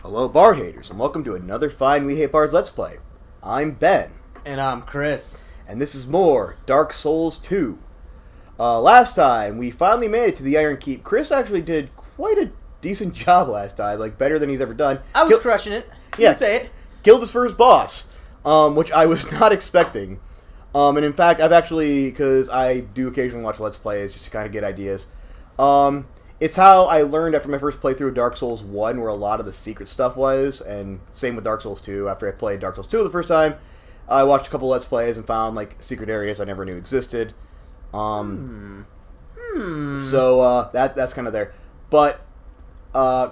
Hello Bard Haters, and welcome to another fine We Hate Bards Let's Play. I'm Ben. And I'm Chris. And this is more Dark Souls 2. Last time, we finally made it to the Iron Keep. Chris actually did quite a decent job last time, like better than he's ever done. I was crushing it. You can say it. Killed his first boss, which I was not expecting. And in fact, I've actually, because I do occasionally watch Let's Plays just to kind of get ideas. It's how I learned after my first playthrough of Dark Souls 1, where a lot of the secret stuff was, and same with Dark Souls 2. After I played Dark Souls 2 the first time, I watched a couple Let's Plays and found, like, secret areas I never knew existed. So, that's kind of there. But,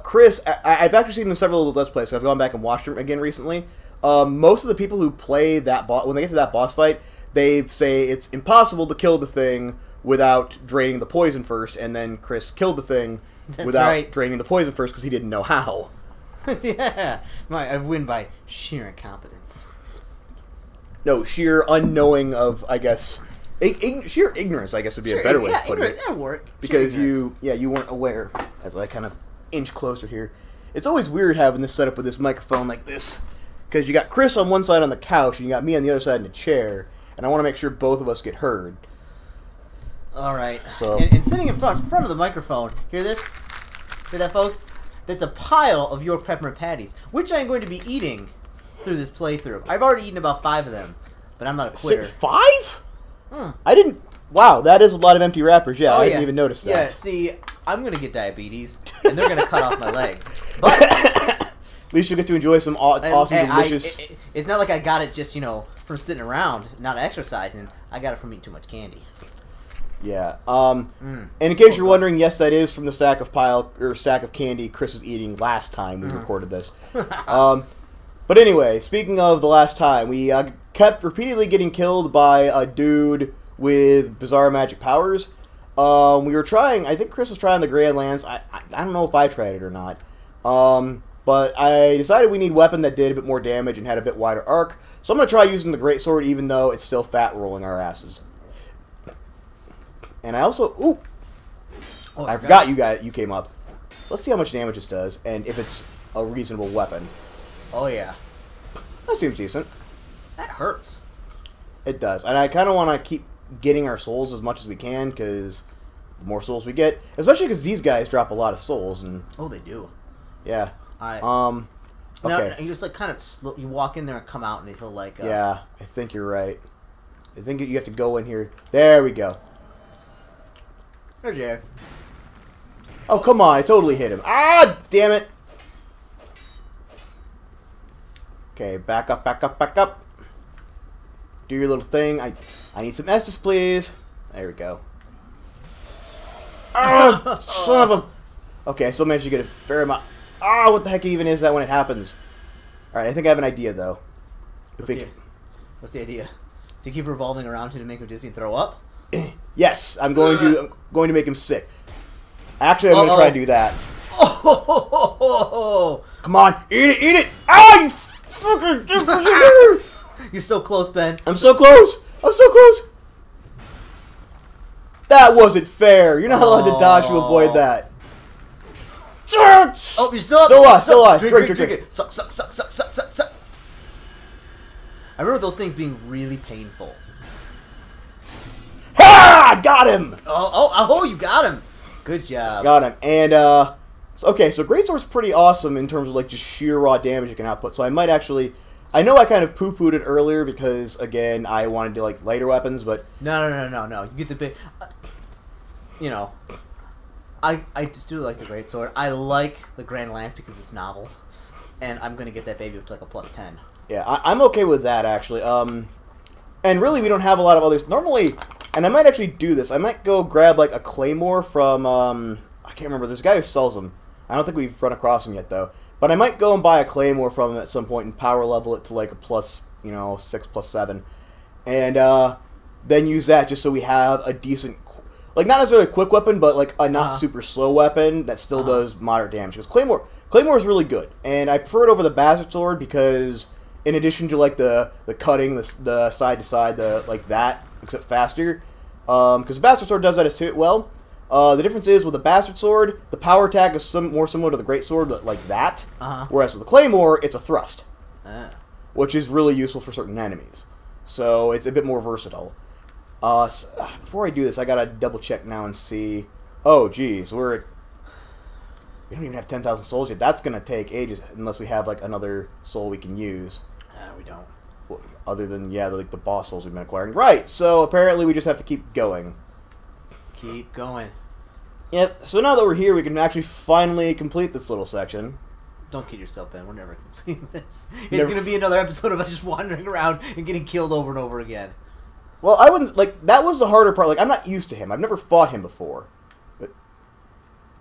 Chris, I've actually seen several of the Let's Plays, so I've gone back and watched them again recently. Most of the people who play that boss, when they get to that boss fight, they say it's impossible to kill the thing without draining the poison first, and then Chris killed the thing without draining the poison first because he didn't know how. Yeah, I win by sheer incompetence. No, sheer unknowing of, I guess, sheer ignorance, I guess would be a better way to put it. That'd work. Because you weren't aware, as I kind of inch closer here. It's always weird having this set up with this microphone like this, because you got Chris on one side on the couch, and you got me on the other side in a chair, and I want to make sure both of us get heard. All right. So, and sitting in front of the microphone, hear this? Hear that, folks? That's a pile of York peppermint patties, which I'm going to be eating through this playthrough. I've already eaten about 5 of them, but I'm not a quitter. 5? I didn't. Wow, that is a lot of empty wrappers. Yeah, I didn't even notice that. Yeah, see, I'm going to get diabetes, and they're going to cut off my legs. But at least you get to enjoy some awesome, delicious. It's not like I got it just, from sitting around, not exercising. I got it from eating too much candy. Yeah. And in case you're wondering, yes, that is from the stack of candy Chris was eating last time we recorded this. But anyway, speaking of the last time, we kept repeatedly getting killed by a dude with bizarre magic powers. We were trying. I think Chris was trying the Grand Lance. I don't know if I tried it or not. But I decided we need a weapon that did a bit more damage and had a bit wider arc. So I'm going to try using the Greatsword, even though it's still fat rolling our asses. And I also... I forgot you came up. Let's see how much damage this does, and if it's a reasonable weapon. Oh, yeah. That seems decent. That hurts. It does. And I kind of want to keep getting our souls as much as we can, because the more souls we get... Especially because these guys drop a lot of souls. And oh, they do. Yeah. Alright. Okay. Now, you just, kind of... You walk in there and come out, and he'll, yeah, I think you're right. I think you have to go in here. There we go. Okay. Oh, come on. I totally hit him. Ah, damn it. Okay, back up, back up, back up. Do your little thing. I need some Estus, please. There we go. Ah, son of a... Okay, I still managed to get a fair amount. Ah, what the heck even is that when it happens? Alright, I think I have an idea, though. What's the idea? To keep revolving around to make him dizzy and throw up? Yes, I'm going to make him sick. Actually, I'm going to try to do that. Oh! Come on, eat it, eat it! Ah, you fucking... You're so close, Ben. I'm so close. I'm so close. That wasn't fair. You're not allowed to dodge to avoid that. Oh, you're still up. Still alive, still alive. Drink it. Suck. I remember those things being really painful. Ha! Got him! Oh, you got him. Good job. Got him. And, okay, so Greatsword's pretty awesome in terms of, just sheer raw damage it can output. So I might actually... I know I kind of poo-pooed it earlier because, again, I wanted to, lighter weapons, but... No. You get the big... I just do like the Greatsword. I like the Grand Lance because it's novel. And I'm going to get that baby up to, a +10. Yeah, I'm okay with that, actually. And really, we don't have a lot of others. Normally... And I might actually do this. I might go grab, a Claymore from, I can't remember. There's a guy who sells them. I don't think we've run across him yet, though. But I might go and buy a Claymore from him at some point and power level it to, a plus, 6, +7. And, then use that just so we have a decent, not necessarily a quick weapon, but, a not super slow weapon that still does moderate damage. Because Claymore is really good. And I prefer it over the Bastard Sword because, in addition to, the cutting, the side-to-side, that, except faster, because the Bastard Sword does that as well. The difference is with the Bastard Sword, the power attack is more similar to the Great Sword, like that. Whereas with the Claymore, it's a thrust, which is really useful for certain enemies. So it's a bit more versatile. Before I do this, I gotta double check now and see. Oh, geez, we don't even have 10,000 souls yet. That's gonna take ages unless we have like another soul we can use. We don't. Other than like the boss souls we've been acquiring. Right. So apparently we just have to keep going. Keep going. Yep. So now that we're here, we can actually finally complete this little section. Don't kid yourself, Ben. We're never completing this. It's gonna be another episode of us just wandering around and getting killed over and over again. Well, I wouldn't like that was the harder part. Like I'm not used to him. I've never fought him before. But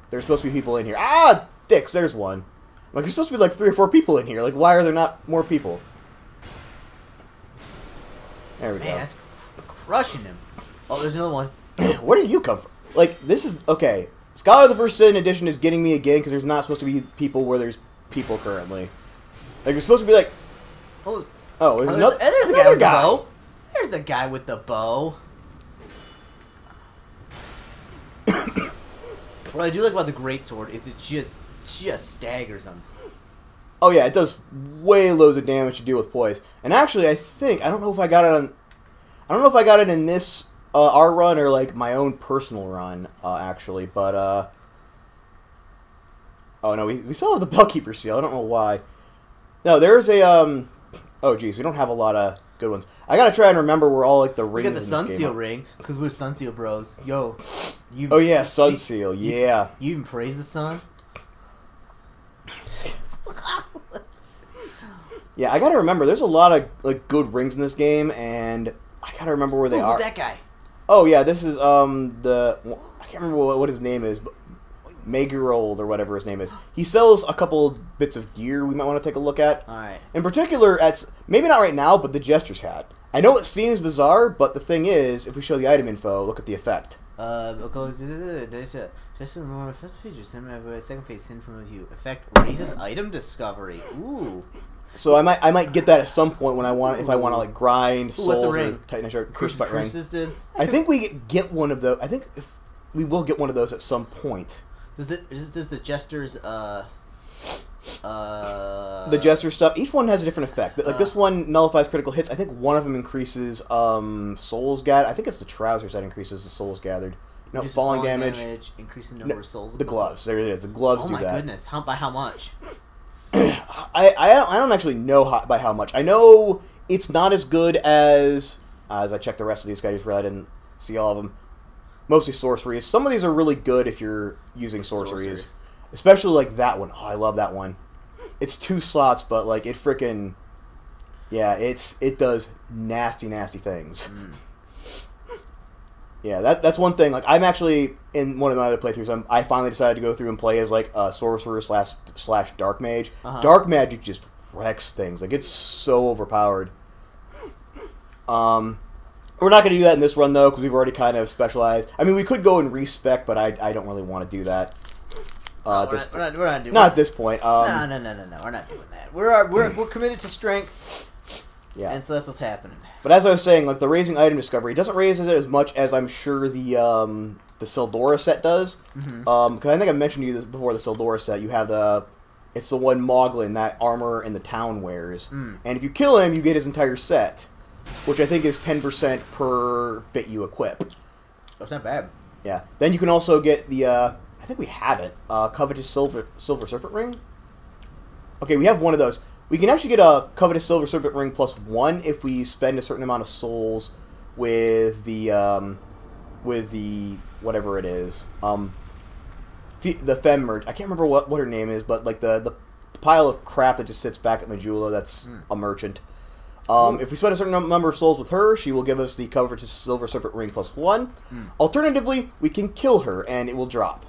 there's supposed to be people in here. Ah, dicks. There's one. Like there's supposed to be like 3 or 4 people in here. Like why are there not more people? There we go. Man, that's crushing him. Oh, there's another one. Where do you come from? Like, this is... Okay. Scholar of the First Sin edition is getting me again because there's not supposed to be people where there's people currently. Like, there's supposed to be like... Oh, there's there's the guy with the bow. There's the guy with the bow. What I do like about the Great Sword is it just staggers them. Oh yeah, it does way loads of damage to deal with poise. And actually, I don't know if I got it on... I don't know if I got it in this our run or like my own personal run, actually. But, oh no, we still have the Bellkeeper seal. I don't know why. No, there's a, oh geez, we don't have a lot of good ones. I gotta try and remember where all like the rings we got the Sun Seal ring, because we're Sun Seal bros. Yo. Oh yeah, Sun Seal, yeah. You even praise the sun? Yeah, I gotta remember. There's a lot of like good rings in this game, and I gotta remember where they are. Who's that guy? Oh yeah, this is I can't remember what his name is, but Megarold or whatever his name is. He sells a couple bits of gear we might want to take a look at. All right. In particular, maybe not right now, but the Jester's hat. I know it seems bizarre, but the thing is, if we show the item info, look at the effect. There's just more first feature. Second phase in from review. Effect raises item discovery. Ooh. So I might get that at some point when if I want to like grind souls what's the ring? or tighten a crucifix ring. Persistence. I think we get one of those. I think we will get one of those at some point. Does the Jester's the Jester stuff? Each one has a different effect. Like this one nullifies critical hits. I think one of them increases souls gathered. I think it's the trousers that increases the souls gathered. No, falling damage. Increasing number of souls. The gloves. There it is. The gloves do that. Oh my goodness! By how much? I don't actually know by how much. I know it's not as good as I checked the rest of these guys. I didn't see all of them. Mostly sorceries. Some of these are really good if you're using sorceries. Especially like that one. Oh, I love that one. It's 2 slots, but like it freaking... Yeah, it does nasty, nasty things. Yeah, that's one thing. Like I'm actually in one of my other playthroughs. I finally decided to go through and play as like a sorcerer slash dark mage. Dark magic just wrecks things. Like it's so overpowered. We're not going to do that in this run though because we've already kind of specialized. I mean, we could go and respec, but I don't really want to do that. We're not doing. Not at this point. No. We're not doing that. We're committed to strength. Yeah. And so that's what's happening. But as I was saying, like the raising item discovery, it doesn't raise it as much as I'm sure the Sildora set does. Because I think I mentioned to you this before. The Sildora set, you have it's the one Moglin that armor in the town wears, and if you kill him, you get his entire set, which I think is 10% per bit you equip. That's not bad. Yeah. Then you can also get the I think we have it. Covetous Silver Serpent Ring. Okay, we have one of those. We can actually get a Covetous Silver Serpent Ring +1 if we spend a certain amount of souls with the whatever it is. The Femme merge. I can't remember what her name is, but like the pile of crap that just sits back at Majula, that's a merchant. If we spend a certain number of souls with her, she will give us the Covetous Silver Serpent Ring +1. Alternatively, we can kill her and it will drop.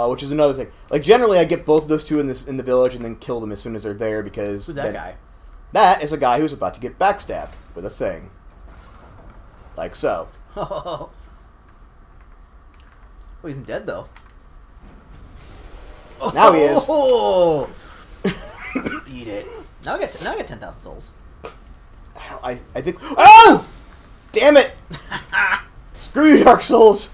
Which is another thing. Like generally, I get both of those two in the village and then kill them as soon as they're there because who's that guy? That is a guy who's about to get backstabbed with a thing, like so. Oh, he isn't dead though. Now he is. Oh, eat it. Now I get 10,000 souls. I think. Oh, damn it! Screw you, Dark Souls!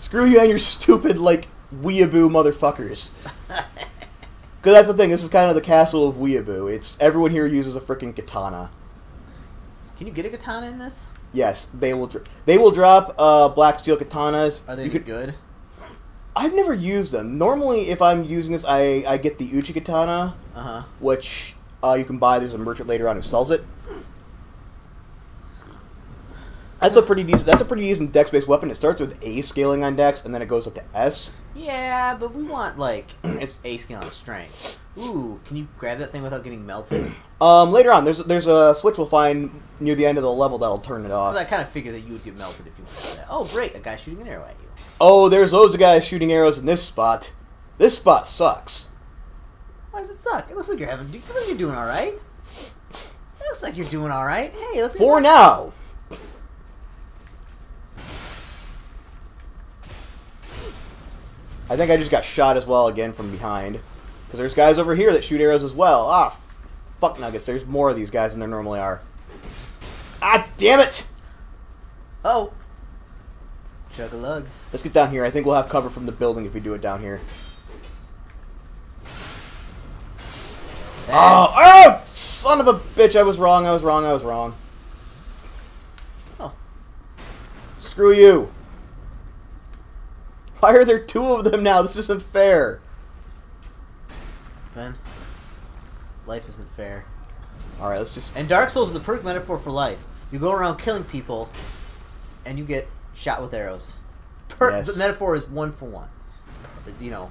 Screw you and your stupid, like, weeaboo motherfuckers. Because that's the thing, this is kind of the castle of Weeaboo. It's everyone here uses a freaking katana. Can you get a katana in this? Yes, they will. They will drop black steel katanas. Are they good? I've never used them. Normally, if I'm using this, I get the Uchi katana, which you can buy. There's a merchant later on who sells it. That's a pretty decent. That's a pretty decent dex-based weapon. It starts with A scaling on dex, and then it goes up to S. Yeah, but we want like it's A scaling on strength. Ooh, can you grab that thing without getting melted? Later on, there's a switch we'll find near the end of the level that'll turn it off. I kind of figured that you would get melted if you did that. Oh, great! A guy shooting an arrow at you. Oh, there's loads of guys shooting arrows in this spot. This spot sucks. Why does it suck? It looks like you're having. It looks like you're doing all right. It looks like you're doing all right. Hey, look. For now. I think I just got shot as well again from behind. Because there's guys over here that shoot arrows as well. Ah, fuck nuggets. There's more of these guys than there normally are. Ah, damn it! Oh. Chug-a-lug. Let's get down here. I think we'll have cover from the building if we do it down here. Oh, oh! Son of a bitch. I was wrong. I was wrong. I was wrong. Oh. Screw you. Why are there two of them now? This isn't fair. Ben, life isn't fair. Alright, let's just... And Dark Souls is a perfect metaphor for life. You go around killing people, and you get shot with arrows. Yes. The metaphor is one for one. It's, you know,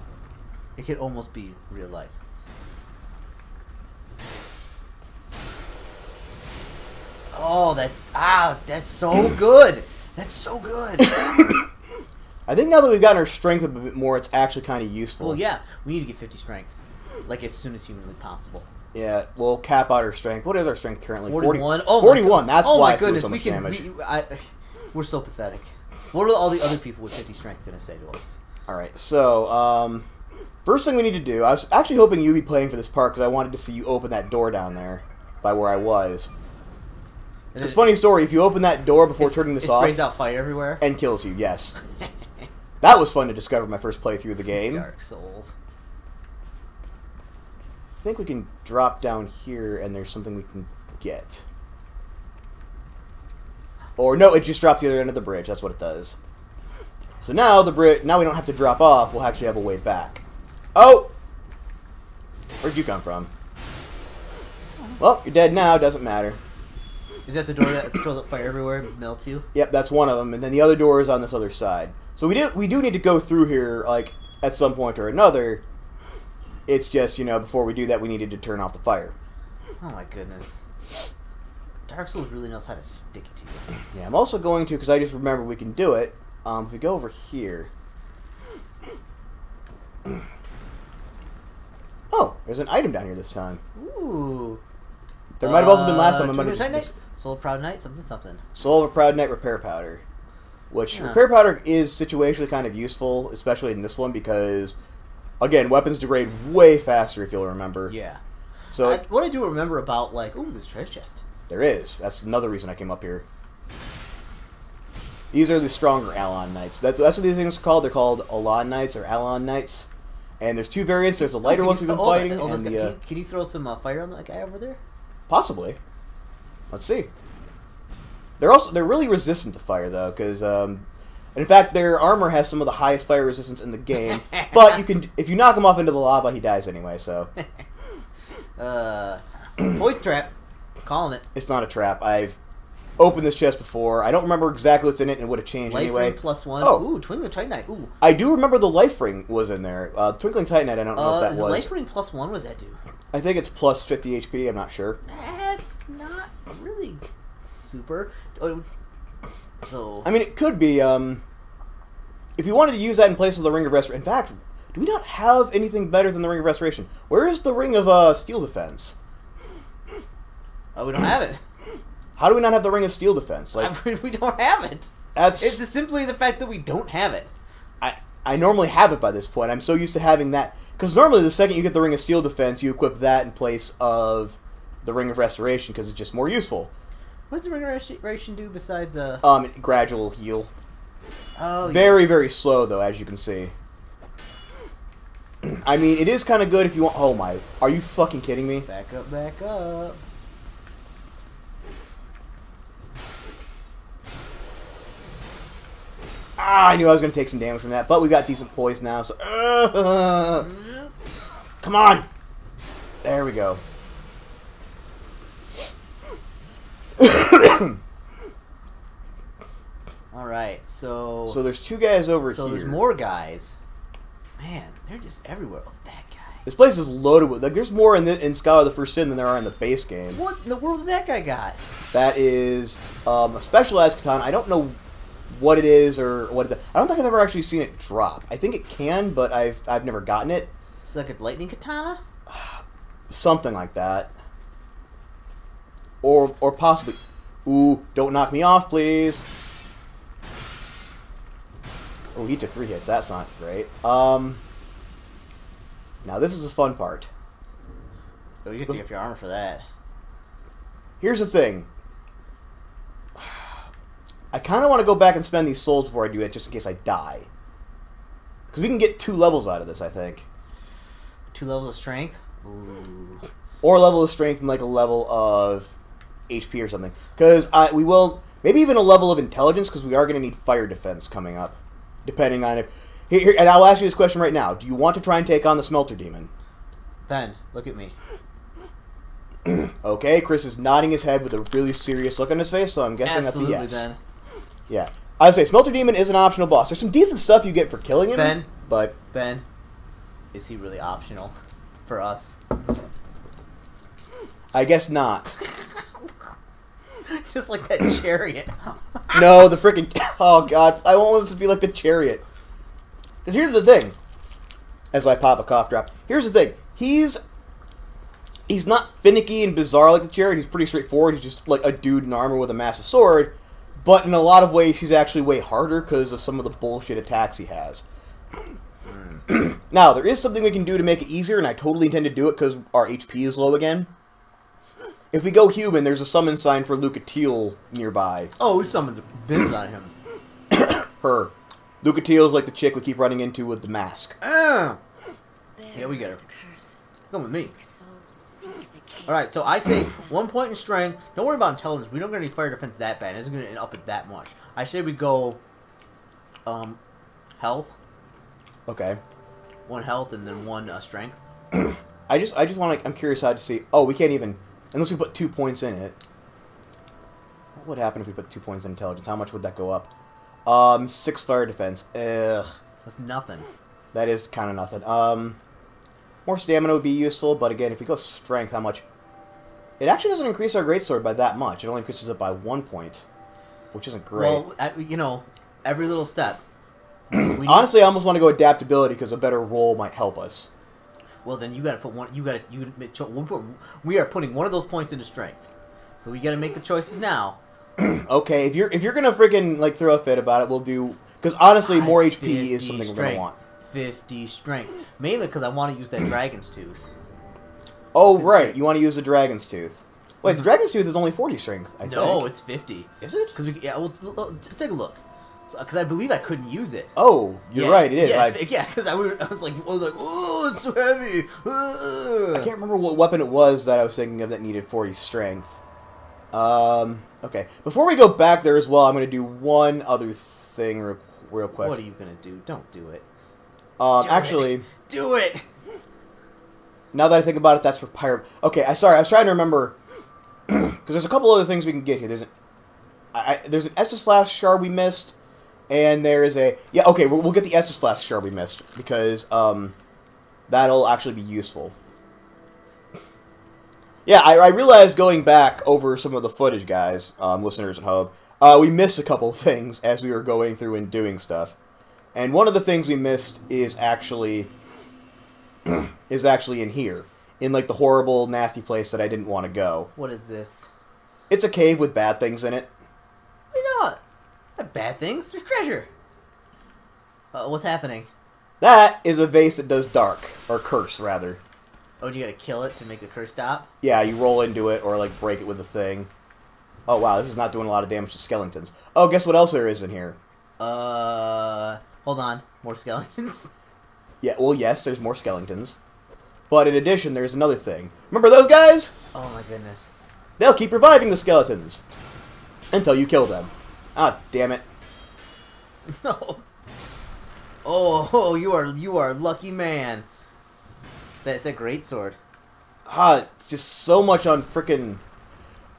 it could almost be real life. Oh, that's so good. That's so good. I think now that we've gotten our strength up a bit more, it's actually kind of useful. Well, yeah, we need to get 50 strength, like as soon as humanly possible. Yeah, we'll cap out our strength. What is our strength currently? 41. Oh, 41. That's oh why my it's doing goodness, so much damage. We're so pathetic. What are all the other people with 50 strength going to say to us? All right, so first thing we need to do. I was actually hoping you'd be playing for this part because I wanted to see you open that door down there by where I was. It's a funny story. If you open that door before turning this off, it sprays out fire everywhere and kills you. Yes. That was fun to discover my first playthrough of the game. Dark Souls. I think we can drop down here and there's something we can get. Or no, it just drops the other end of the bridge. That's what it does. So now now we don't have to drop off. We'll actually have a way back. Oh! Where'd you come from? Well, you're dead now. Doesn't matter. Is that the door that throws up fire everywhere and melts you? Yep, that's one of them. And then the other door is on this other side. So we do need to go through here, like, at some point or another. It's just, you know, before we do that, we needed to turn off the fire. Oh my goodness. Dark Souls really knows how to stick it to you. Yeah, I'm also going to, because I just remember we can do it, if we go over here. Oh, there's an item down here this time. Ooh. There might have also been last time. I might have just... Soul of Proud Knight, something. Soul of a Proud Knight repair powder. Which, repair powder is situationally kind of useful, especially in this one, because, again, weapons degrade way faster, if you'll remember. Yeah. So what I do remember about, like, ooh, there's a treasure chest. There is. That's another reason I came up here. These are the stronger Alon Knights. That's what these things are called. They're called Alon Knights or Alon Knights. And there's two variants. There's the lighter ones we've been fighting. And can you throw some fire on that guy over there? Possibly. Let's see. They're really resistant to fire though, because in fact their armor has some of the highest fire resistance in the game. But if you knock him off into the lava, he dies anyway. So. Poison trap. Calling it. It's not a trap. I've opened this chest before. I don't remember exactly what's in it and it would have changed life anyway. Ring +1. Oh. Ooh, Twinkling Titanite. Ooh. I do remember the life ring was in there. Twinkling Titanite, I don't know what that is was. the life ring +1? What does that do? I think it's plus 50 HP. I'm not sure. That's not really super. So I mean, it could be. If you wanted to use that in place of the Ring of Restoration. In fact, do we not have anything better than the Ring of Restoration? Where is the Ring of Steel Defense? Oh, we don't have it. How do we not have the Ring of Steel Defense? Like, we don't have it. It's simply the fact that we don't have it. I normally have it by this point. I'm so used to having that. Because normally the second you get the Ring of Steel Defense, you equip that in place of the Ring of Restoration because it's just more useful. What does the Ring of Restoration do besides... Gradual heal. Oh, Very, very slow, though, as you can see. I mean, it is kind of good if you want... Oh, my... Are you fucking kidding me? Back up, back up. Ah, I knew I was going to take some damage from that, but we got decent poise now, so... Come on! There we go. Alright, so... So there's two guys over here. So there's more guys. Man, they're just everywhere. Oh, that guy. This place is loaded with... Like, there's more in Scholar of the First Sin than there are in the base game. What in the world has that guy got? That is a specialized katana. I don't know what it is or what it... I don't think I've ever actually seen it drop. I think it can, but I've never gotten it. It's like a lightning katana? Something like that. Or possibly... Ooh, don't knock me off, please. Oh, he took 3 hits. That's not great. Now this is the fun part. Oh, you get to take up your armor for that. Here's the thing. I kind of want to go back and spend these souls before I do it, just in case I die. Because we can get 2 levels out of this, I think. 2 levels of strength? Ooh. Or a level of strength and like a level of HP or something. Because we will... Maybe even a level of intelligence, because we are going to need fire defense coming up. Depending on if... Here, and I'll ask you this question right now. Do you want to try and take on the Smelter Demon? Ben, look at me. Okay, Chris is nodding his head with a really serious look on his face, so I'm guessing Absolutely, that's a yes. Ben. Yeah. I would say Smelter Demon is an optional boss. There's some decent stuff you get for killing him. Ben? But... Ben, is he really optional for us? I guess not. Just like that chariot. No, the freaking... Oh, God. I want this to be like the chariot. Because here's the thing. As I pop a cough drop. Here's the thing. He's not finicky and bizarre like the chariot. He's pretty straightforward. He's just like a dude in armor with a massive sword. But in a lot of ways, he's actually way harder because of some of the bullshit attacks he has. Now, there is something we can do to make it easier, and I totally intend to do it because our HP is low again. If we go human, there's a summon sign for Lucatiel nearby. Oh, we summoned the bins on him. Her. Lucatiel is like the chick we keep running into with the mask. Yeah, we get her. Come with me. Alright, so I say 1 point in strength. Don't worry about intelligence. We don't get any fire defense that bad. It isn't going to up it that much. I say we go... health. Okay. 1 health and then 1 strength. I just want to... I'm curious how to see... Oh, we can't even... Unless we put 2 points in it. What would happen if we put 2 points in intelligence? How much would that go up? 6 fire defense. Ugh. That's nothing. That is kind of nothing. More stamina would be useful, but again, if we go strength, how much... It actually doesn't increase our greatsword by that much. It only increases it by 1 point, which isn't great. Well, you know, every little step. Honestly, I almost want to go adaptability because a better roll might help us. Well, then you got to put one. We are putting 1 of those points into strength, so we got to make the choices now. Okay, if you're gonna freaking like throw a fit about it, we'll do. Because honestly, more HP is something we're gonna want. 50 strength, mainly because I want to use that dragon's tooth. Oh right, you want to use the dragon's tooth. Wait, the dragon's tooth is only 40 strength. I No, think. it's 50. Is it? Because well, let's take a look. Because I believe I couldn't use it. Oh, you're right. It is. Yeah, because I was like, oh, it's so heavy. I can't remember what weapon it was that I was thinking of that needed 40 strength. Okay. Before we go back there as well, I'm going to do one other thing real quick. What are you going to do? Don't do it. Actually... Do it! Now that I think about it, that's for pirate... Okay, sorry, I was trying to remember... Because there's a couple other things we can get here. There's an Estus Flask shard we missed, and there is a... Yeah, okay, we'll get the Estus Flask shard we missed, because that'll actually be useful. Yeah, I realized going back over some of the footage, guys, listeners at home, we missed a couple of things as we were going through and doing stuff. And one of the things we missed is actually in here. In, like, the horrible, nasty place that I didn't want to go. What is this? It's a cave with bad things in it. You know, not bad things. There's treasure. What's happening? That is a vase that does dark. Or curse, rather. Oh, do you gotta kill it to make the curse stop? Yeah, you roll into it or, like, break it with a thing. Oh, wow, this is not doing a lot of damage to skeletons. Oh, guess what else there is in here? Hold on. More skeletons? Yeah, well, yes, there's more skeletons. But in addition, there's another thing. Remember those guys? Oh my goodness. They'll keep reviving the skeletons. Until you kill them. Ah, damn it. No. Oh, you are a lucky man. That's a great sword. Ah, it's just so much on frickin'...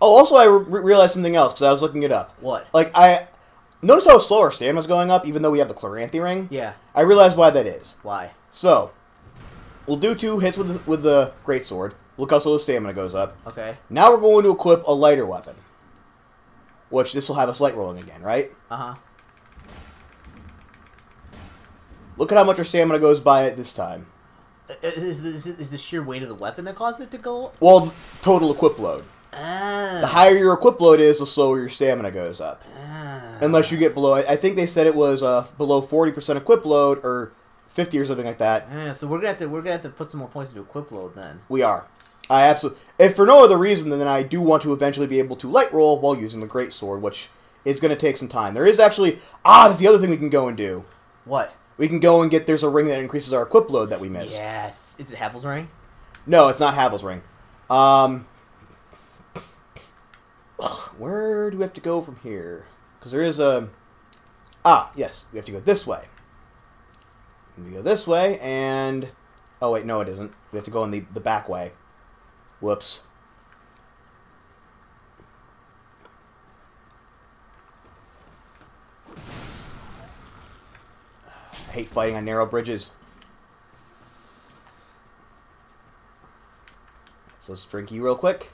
Oh, also I realized something else, because I was looking it up. What? Like, I... Notice how slow our stamina's going up, even though we have the Chloranthy ring? Yeah. I realized why that is. Why? So, we'll do 2 hits with the Greatsword. Look how slow the stamina goes up. Okay. Now we're going to equip a lighter weapon. Which, this will have us light rolling again, right? Uh-huh. Look at how much our stamina goes by at this time. Is the sheer weight of the weapon that causes it to go? Well, total equip load. Ah. The higher your equip load is, the slower your stamina goes up. Unless you get below... I think they said it was below 40% equip load, or 50 or something like that. So we're gonna have to put some more points into equip load then. We are. I absolutely... If for no other reason than I do want to eventually be able to light roll while using the Greatsword, which is going to take some time. There is actually... that's the other thing we can go and do. What? We can go and get... There's a ring that increases our equip load that we missed. Yes. Is it Havel's ring? No, it's not Havel's ring. Where do we have to go from here? Because there is a... yes. We have to go this way. We go this way, and... Oh, wait, no, it isn't. We have to go in the back way. Whoops. I hate fighting on narrow bridges. So let's drink you real quick.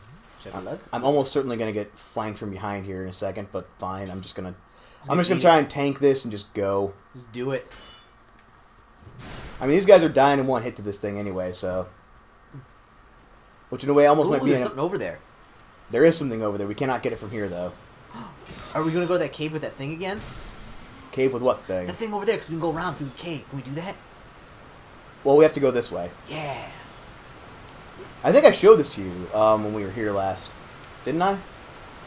I'm almost certainly going to get flanked from behind here in a second, but fine. I'm just going to try and tank this and just go. Just do it. I mean, these guys are dying in one hit to this thing anyway, so... Which in a way almost might be... There's something over there. There is something over there. We cannot get it from here, though. Are we going to go to that cave with that thing again? Cave with what thing? That thing over there, because we can go around through the cave. Can we do that? Well, we have to go this way. Yeah. I think I showed this to you when we were here last. Didn't I?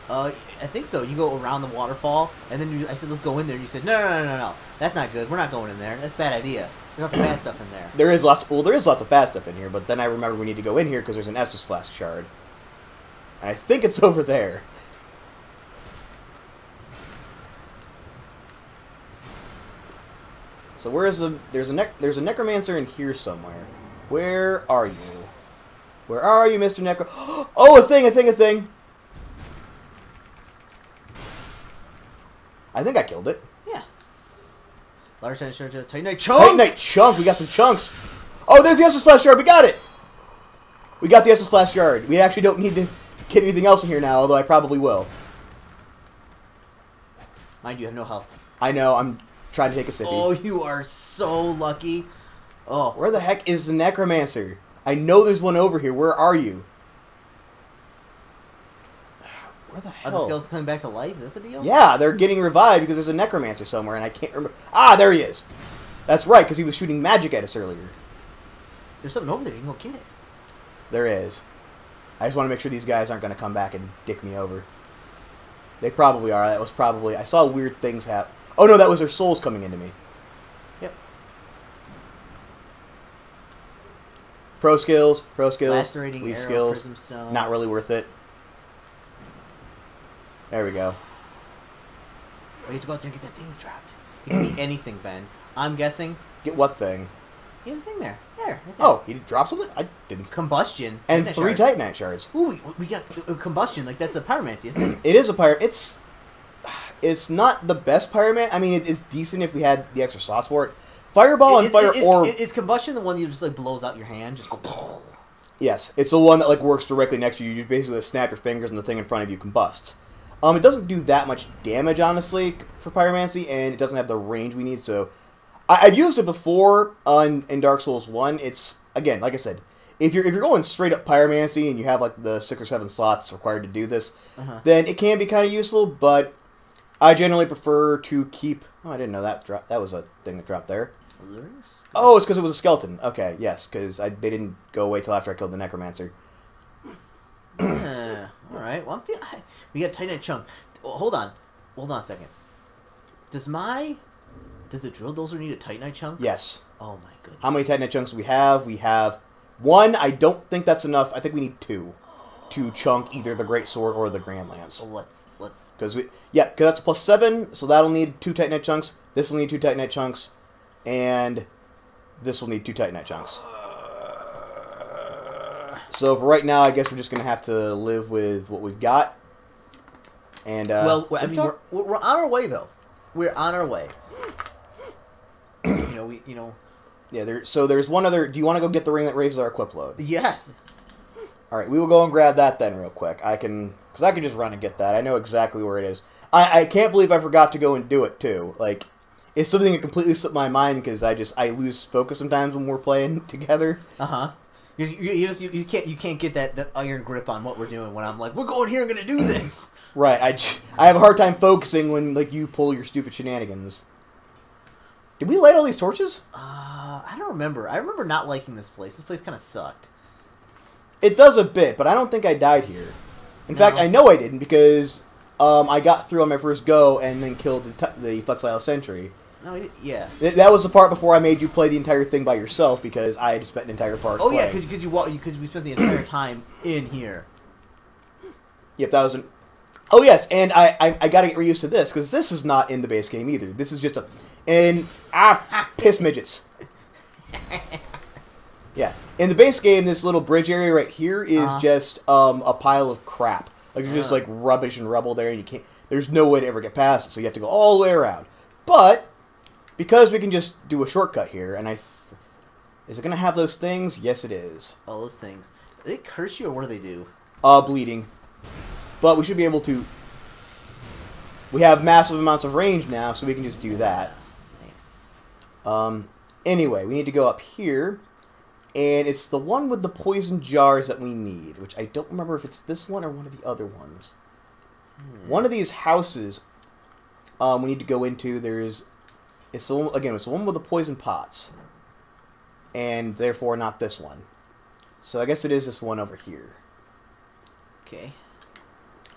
I think so. You go around the waterfall, and then I said, let's go in there. And you said, no. That's not good. We're not going in there. That's a bad idea. There's lots of bad stuff in there. There is lots of bad stuff in here, but then I remember we need to go in here because there's an Estus Flask shard. And I think it's over there. So where is there's a necromancer in here somewhere. Where are you? Where are you, Mr. Necro? Oh, a thing! I think I killed it. Yeah. Large Titanite chunk! Titanite chunk! We got some chunks! Oh, there's the Estus Flask shard! We got it! We got the Estus Flask shard. We actually don't need to get anything else in here now, although I probably will. Mind you, have no health. I know, I'm trying to take a sippy. Oh, you are so lucky. Oh. Where the heck is the necromancer? I know there's one over here. Where are you? Where the hell? Are the skeletons coming back to life? Is that the deal? Yeah, they're getting revived because there's a necromancer somewhere, and I can't remember. There he is. That's right, because he was shooting magic at us earlier. There's something over there. You can go get it. There is. I just want to make sure these guys aren't going to come back and dick me over. They probably are. That was probably... I saw weird things happen. Oh, no, that was their souls coming into me. Yep. Pro skills. Lacerating Leaf arrow, skills. prism stone. Not really worth it. There we go. We have to go out there and get that thing that dropped. It can be anything, Ben. I'm guessing. Get what thing? He has a thing there. There. Right there. Oh, he dropped something? I didn't. Combustion. And Titanite 3 shard. Titanite shards. Ooh, we got combustion. Like, that's the pyromancy, isn't it? It is a pyro... It's not the best pyroman. I mean, it's decent if we had the extra sauce for it. Fireball and fire orb... Is combustion the one that just, like, blows out your hand? Just go... Yes. It's the one that, like, works directly next to you. You basically snap your fingers and the thing in front of you combusts. It doesn't do that much damage, honestly, for pyromancy, and it doesn't have the range we need, so... I've used it before in Dark Souls 1. It's, again, like I said, if you're going straight up pyromancy and you have, like, the 6 or 7 slots required to do this, then it can be kind of useful, but I generally prefer to keep... Oh, I didn't know that was a thing that dropped there. Oh, it's because it was a skeleton. Okay, yes, because they didn't go away till after I killed the necromancer. Alright, well, we got Titanite chunk. Oh, hold on a second. Does my Does the drill dozer need a Titanite chunk? Yes. Oh my goodness. How many Titanite chunks do we have? We have 1. I don't think that's enough. I think we need 2 to chunk either the Great Sword or the Grand Lance. Well, let's. Because that's +7, so that'll need 2 Titanite chunks. This will need 2 Titanite chunks, and this will need 2 Titanite chunks. So for right now, I guess we're just gonna have to live with what we've got. And well, I mean, we're on our way though. We're on our way. you know. Yeah. So there's one other. Do you want to go get the ring that raises our equip load? Yes. All right, we will go and grab that then real quick. I can just run and get that. I know exactly where it is. I can't believe I forgot to go and do it too. Like, it's something that completely slipped my mind because I lose focus sometimes when we're playing together. You can't get that iron grip on what we're doing when I'm like, we're going here and gonna do this. Right. I have a hard time focusing when like you pull your stupid shenanigans. Did we light all these torches? I don't remember. I remember not liking this place. This place kind of sucked. It does a bit, but I don't think I died here. In fact, I know I didn't because I got through on my first go and then killed the Flexile Sentry. No, yeah. That was the part before I made you play the entire thing by yourself because I had spent an entire part. Oh yeah, because we spent the entire time in here. Yep, that wasn't. Oh yes, and I got to get reused to this because this is not in the base game either. This is just piss midgets. Yeah, in the base game, this little bridge area right here is just a pile of crap. Like there's just like rubbish and rubble there, and you can't. There's no way to ever get past it, so you have to go all the way around. But because we can just do a shortcut here, and is it gonna have those things? Yes, it is. Oh, those things. Do they curse you, or what do they do? Bleeding. But we should be able to. We have massive amounts of range now, so we can just do that. Nice. Anyway, we need to go up here. And it's the one with the poison jars that we need, which I don't remember if it's this one or one of the other ones. One of these houses we need to go into. It's the one with the poison pots. And therefore not this one. So I guess it is this one over here. Okay.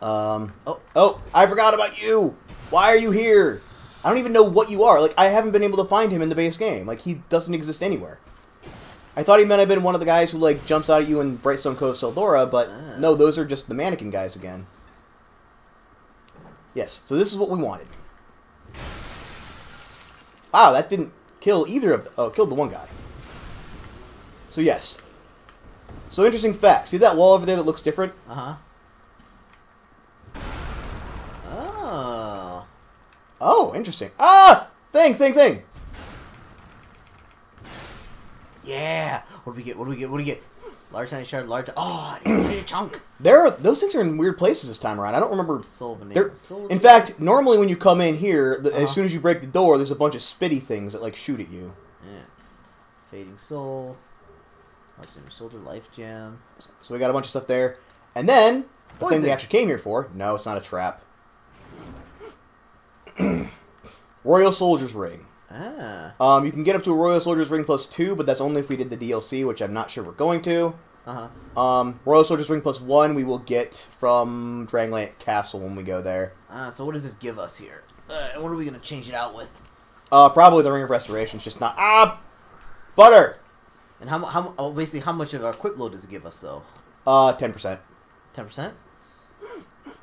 Oh, I forgot about you! Why are you here? I don't even know what you are. Like, I haven't been able to find him in the base game. Like, he doesn't exist anywhere. I thought he might have been one of the guys who, like, jumps out at you in Brightstone Cove Seldora, but no, those are just the mannequin guys again. Yes, so this is what we wanted. Wow, that didn't kill either of them. Oh, it killed the one guy. So, yes. So, interesting fact. See that wall over there that looks different? Uh-huh. Oh. Oh, interesting. Ah! Thing! Yeah! What do we get? Large tiny shard, large... Oh, I need a tiny chunk! Those things are in weird places this time around. I don't remember... In fact, normally when you come in here, as soon as you break the door, there's a bunch of spitty things that, like, shoot at you. Yeah. Fading Soul. Large tiny soldier, life gem. So we got a bunch of stuff there. And then, the thing we actually came here for... No, it's not a trap. Royal Soldier's Ring. Ah. You can get up to a Royal Soldier's Ring +2, but that's only if we did the DLC, which I'm not sure we're going to. Royal Soldier's Ring +1 we will get from Dragonlance Castle when we go there. So what does this give us here? What are we going to change it out with? Probably the Ring of Restoration. It's just not... butter! And basically, how much of our equip load does it give us, though? 10%. 10%?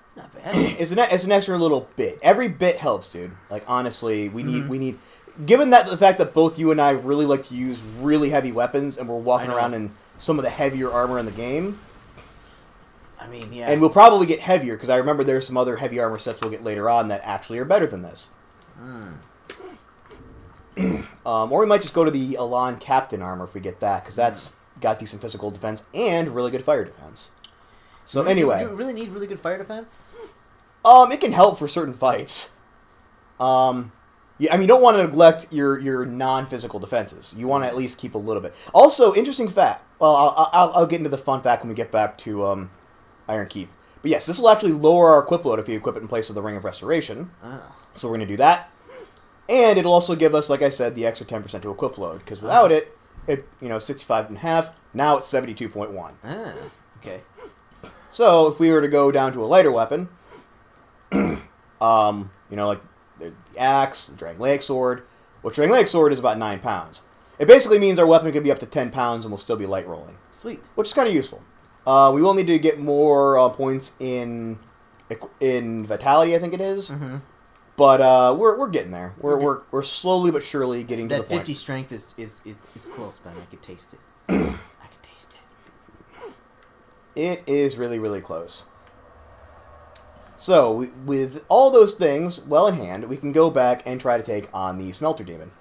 It's not bad. It's an extra little bit. Every bit helps, dude. Like, honestly, we need... Given that the fact that both you and I really like to use really heavy weapons, and we're walking around in some of the heavier armor in the game... I mean, yeah. And we'll probably get heavier, because I remember there's some other heavy armor sets we'll get later on that actually are better than this. Or we might just go to the Elan Captain armor if we get that, because that's got decent physical defense and really good fire defense. So anyway... Do you really need really good fire defense? It can help for certain fights. Yeah, I mean, you don't want to neglect your non-physical defenses. You want to at least keep a little bit. Also, interesting fact. Well, I'll get into the fun fact when we get back to Iron Keep. But yes, this will actually lower our equip load if you equip it in place of the Ring of Restoration. So we're going to do that. And it'll also give us, like I said, the extra 10% to equip load. Because without it, 65.5. Now it's 72.1. Okay. So if we were to go down to a lighter weapon, like the axe, the Dragon Lake Sword, Well, Dragon Lake Sword is about 9 pounds. It basically means our weapon can be up to 10 pounds and we'll still be light rolling. Sweet. Which is kind of useful. We will need to get more points in Vitality, I think it is. Mm-hmm. But we're getting there. We're slowly but surely getting to the point. That 50 strength is close, man. I can taste it. I can taste it. It is really, really close. So, with all those things well in hand, we can go back and try to take on the Smelter Demon.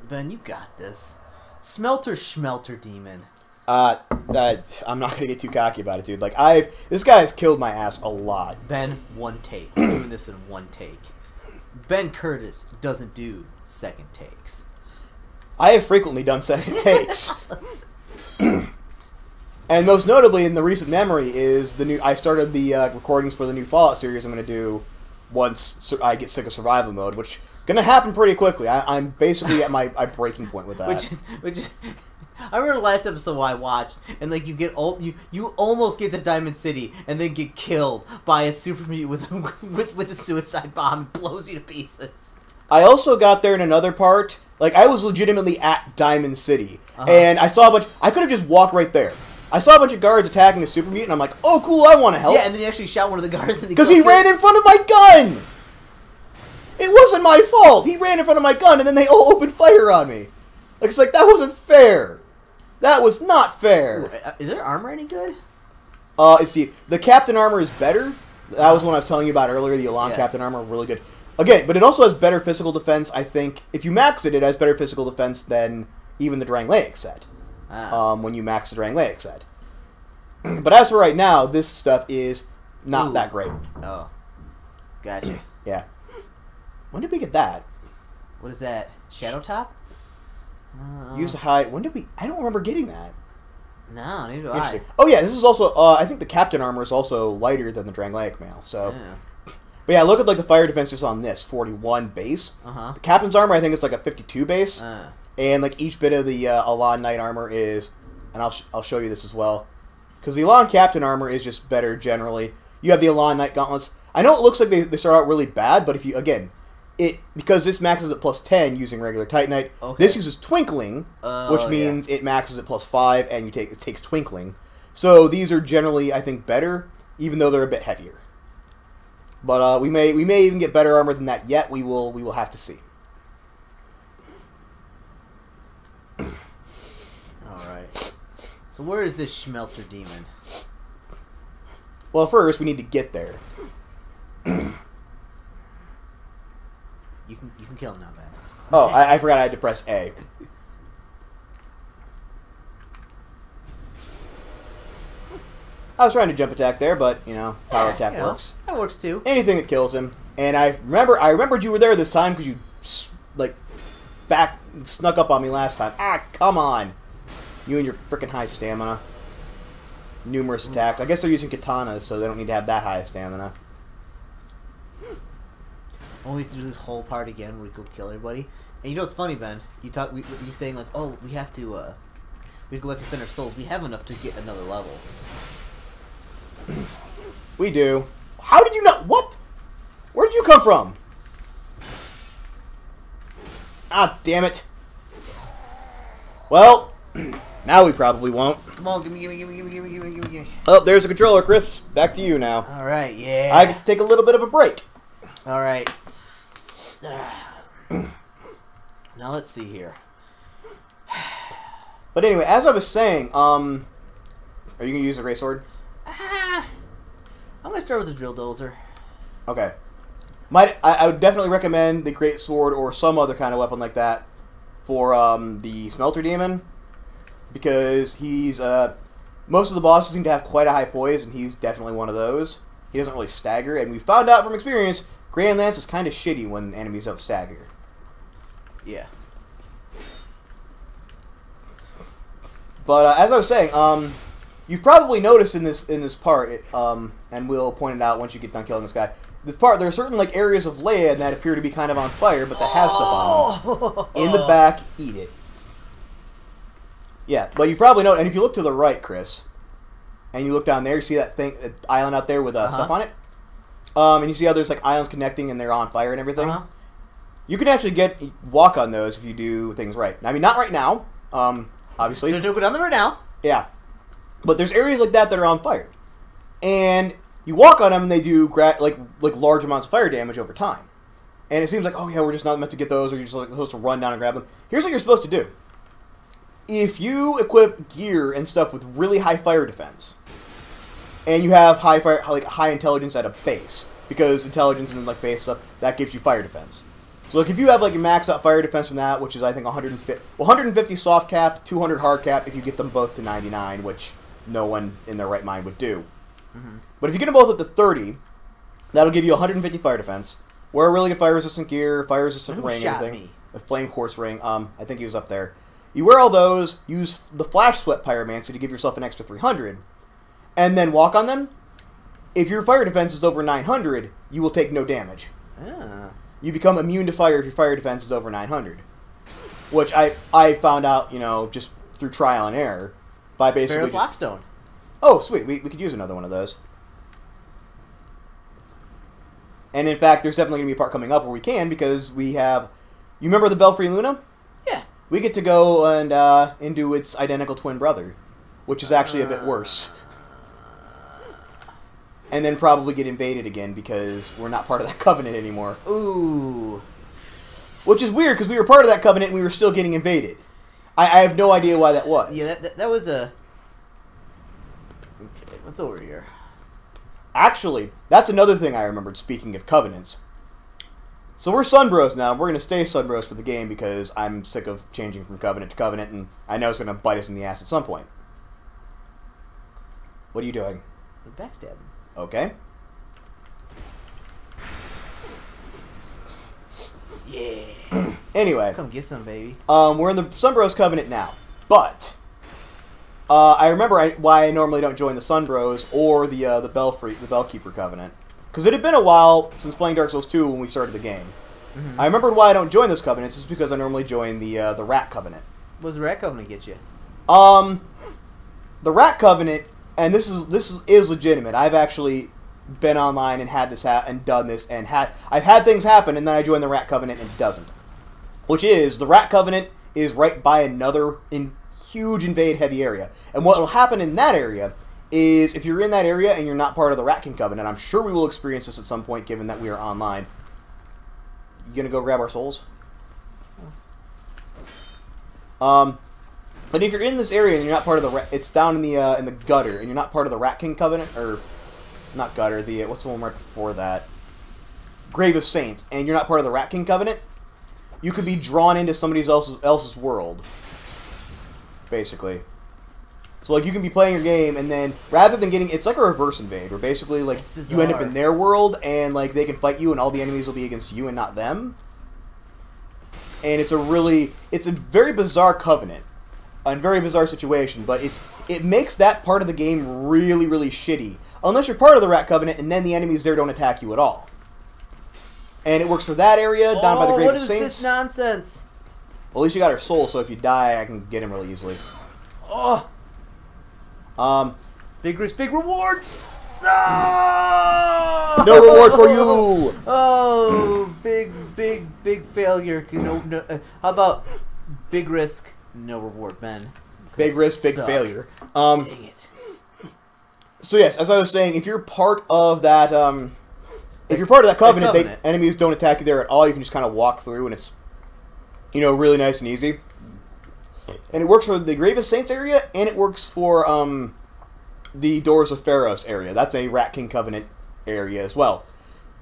Ben, you got this. Smelter Schmelter Demon. I'm not gonna get too cocky about it, dude. Like this guy's killed my ass a lot. Ben, one take. We're doing this in one take. Ben Curtis doesn't do second takes. I have frequently done second takes. And most notably in the recent memory is I started the recordings for the new Fallout series I'm going to do once I get sick of survival mode, which is going to happen pretty quickly. I'm basically at my breaking point with that. Which is I remember the last episode I watched, and like you almost get to Diamond City and then get killed by a super mutant with a suicide bomb and blows you to pieces. I also got there in another part. Like I was legitimately at Diamond City, and I saw a bunch. I could have just walked right there. I saw a bunch of guards attacking a super mutant. I'm like, oh cool, I want to help. Yeah, and then he actually shot one of the guards because he ran in front of my gun. It wasn't my fault. He ran in front of my gun, and then they all opened fire on me. Like, it's like that wasn't fair. That was not fair. Is their armor any good? See, the Captain armor is better. That was one I was telling you about earlier. The Elan Captain armor, really good. Again, but it also has better physical defense. I think if you max it, it has better physical defense than even the Drangleic set. When you max the Drangleic set. But as for right now, this stuff is not that great. Oh, gotcha. Yeah. When did we get that? What is that? Shadow Top? Use to hide. When did we? I don't remember getting that. No, neither do I. Oh yeah, this is also. I think the Captain armor is also lighter than the Drangleic mail. So. Yeah. But yeah, look at like the fire defense just on this 41 base. The Captain's armor, I think it's like a 52 base. And like each bit of the Elan Knight armor is, and I'll show you this as well, because the Elan Captain armor is just better generally. You have the Elan Knight gauntlets. I know it looks like they start out really bad, but if you because this maxes at plus 10 using regular Titanite. This uses Twinkling, which means it maxes at plus 5, and it takes Twinkling. So these are generally, I think, better, even though they're a bit heavier. But we may even get better armor than that yet. We will have to see. Alright. So where is this Schmelter Demon? Well, first we need to get there. You can kill him now, man. Oh, I forgot I had to press A. I was trying to jump attack there, but you know, power attack works. That works too. Anything that kills him. And I remembered you were there this time because you snuck up on me last time. Ah, come on. You and your freaking high stamina. Numerous attacks. I guess they're using katanas, so they don't need to have that high stamina. Oh, we have to do this whole part again where we go kill everybody. And you know what's funny, Ben? You saying like, oh, we have to go back to Thinner Souls. We have enough to get another level. We do. How did you not? What? Where did you come from? Ah, damn it. Well, now we probably won't. Come on, gimme. Oh, there's a controller, Chris. Back to you now. All right, yeah. I get to take a little bit of a break. All right. Now let's see here. But anyway, as I was saying, are you gonna use a great sword? I'm gonna start with the drill dozer. Okay. I would definitely recommend the great sword or some other kind of weapon like that for the Smelter Demon, because he's most of the bosses seem to have quite a high poise, and he's definitely one of those. He doesn't really stagger, and we found out from experience, Grand Lance is kind of shitty when enemies don't stagger. Yeah. But as I was saying, you've probably noticed in this part, and we'll point it out once you get done killing this guy. This part, there are certain like areas of land that appear to be kind of on fire, but that have stuff on them. In the back, eat it. Yeah, but you probably know, and if you look to the right, Chris, and you look down there, you see that island out there with stuff on it. And you see how there's like islands connecting and they're on fire and everything. You can actually walk on those if you do things right. I mean, not right now, obviously. Don't go down there right now. Yeah. But there's areas like that are on fire. And you walk on them and they do like large amounts of fire damage over time. And it seems like, oh yeah, we're just not meant to get those, or you're just like, supposed to run down and grab them. Here's what you're supposed to do. If you equip gear and stuff with really high fire defense, and you have high intelligence at a base, because intelligence and like base stuff, that gives you fire defense. So like if you have like your max out fire defense from that, which is I think 150 soft cap, 200 hard cap if you get them both to 99, which no one in their right mind would do. But if you get them both up to 30, that'll give you 150 fire defense. Wear really good fire resistant gear, fire resistant ring, everything. A flame quartz ring. I think he was up there. You wear all those. Use the flash sweat pyromancy to give yourself an extra 300, and then walk on them. If your fire defense is over 900, you will take no damage. Ah. You become immune to fire if your fire defense is over 900, which I found out, you know, just through trial and error by basically. Ferrous Lockstone. Oh, sweet. We could use another one of those. And in fact, there's definitely going to be a part coming up where we can, because we have... You remember the Belfry Luna? Yeah. We get to go and do its identical twin brother, which is actually a bit worse. And then probably get invaded again, because we're not part of that covenant anymore. Ooh. Which is weird, because we were part of that covenant and we were still getting invaded. I have no idea why that was. Yeah, that was a... Okay, what's over here? Actually, that's another thing I remembered, speaking of covenants. So we're Sunbros now. We're going to stay Sunbros for the game because I'm sick of changing from covenant to covenant, and I know it's going to bite us in the ass at some point. What are you doing? We're backstabbing. Okay. Yeah. Anyway. Come get some, baby. We're in the Sunbros covenant now, but... I remember why I normally don't join the Sunbros or the Bellkeeper Covenant. Because it had been a while since playing Dark Souls 2 when we started the game. I remembered why I don't join those covenants. It's because I normally join the Rat Covenant. What does the Rat Covenant get you? The Rat Covenant, and this is legitimate. I've actually been online and had this and done this, and I've had things happen, and then I join the Rat Covenant and it doesn't. Which is, the Rat Covenant is right by another huge invade heavy area. And what will happen in that area is, if you're in that area and you're not part of the Rat King Covenant, I'm sure we will experience this at some point given that we are online. You gonna go grab our souls? But if you're in this area and you're not part of the it's down in the gutter, and you're not part of the Rat King Covenant, or not gutter, what's the one right before that? Grave of Saints, and you're not part of the Rat King Covenant, you could be drawn into somebody else's world. Basically. So, like, you can be playing your game, and then, rather than getting... It's like a reverse invade, where basically, like, you end up in their world, and, like, they can fight you, and all the enemies will be against you and not them. And it's a very bizarre covenant. A very bizarre situation, but it makes that part of the game really, really shitty. Unless you're part of the Rat Covenant, and then the enemies there don't attack you at all. And it works for that area, down by the Grave of Saints. What is this nonsense? Well, at least you got her soul, so if you die, I can get him really easily. Oh! Big risk, big reward! No! No reward for you! Oh, big failure. No, how about big risk, no reward, man? Big risk, big failure. Dang it. So yes, as I was saying, if you're part of that, covenant, enemies don't attack you there at all. You can just kind of walk through, and it's, you know, really nice and easy. And it works for the Grave of Saints area, and it works for the Doors of Pharos area. That's a Rat King Covenant area as well.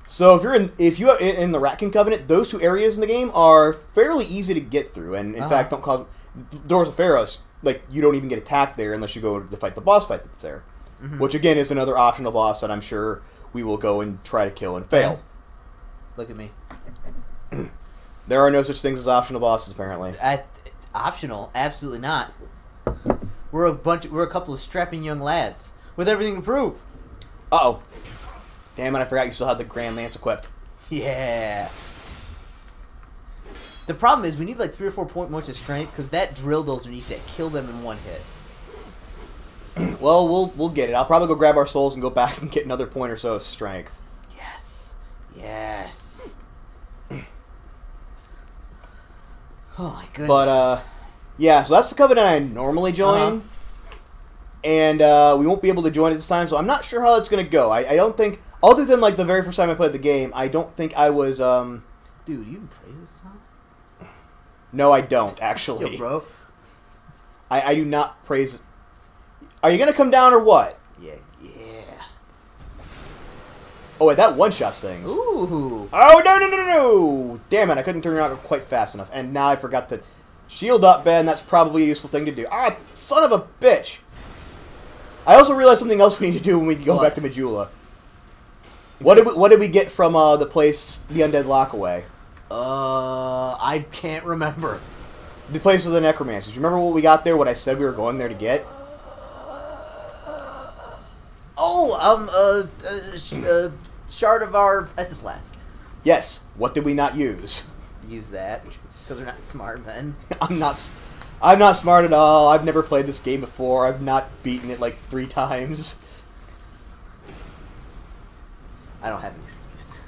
So if you're in the Rat King Covenant, those two areas in the game are fairly easy to get through, and in fact don't cause Doors of Pharos. Like, you don't even get attacked there unless you go to fight the boss fight that's there, which again is another optional boss that I'm sure we will go and try to kill and fail. Look at me. There are no such things as optional bosses, apparently. Optional? Absolutely not. We're a couple of strapping young lads with everything to prove. Uh-oh. Damn it, I forgot you still had the Grand Lance equipped. Yeah. The problem is we need like 3 or 4 point points of strength, because that drill dozer needs to kill them in one hit. Well, we'll get it. I'll probably go grab our souls and go back and get another point or so of strength. Yes. Yes. Oh my goodness. But yeah, so that's the covenant I normally join, and we won't be able to join it this time. So I'm not sure how that's gonna go. I don't think, other than like the very first time I played the game, I don't think I was. Dude, you even praise this song? No, I don't actually. Yo, bro. I do not praise. Are you gonna come down or what? Yeah. Oh wait, that one-shots things. Ooh. Oh no! Damn it! I couldn't turn around quite fast enough, and now I forgot to shield up, Ben. That's probably a useful thing to do. Ah, son of a bitch! I also realized something else we need to do when we go back to Majula. What did we get from the place, the Undead Lockaway? I can't remember. The place with the necromancers. You remember what we got there? What I said we were going there to get? Shard of our Estus Flask. Yes. What did we not use? Use that because we're not smart men. I'm not smart at all. I've never played this game before. I've not beaten it like 3 times. I don't have an excuse.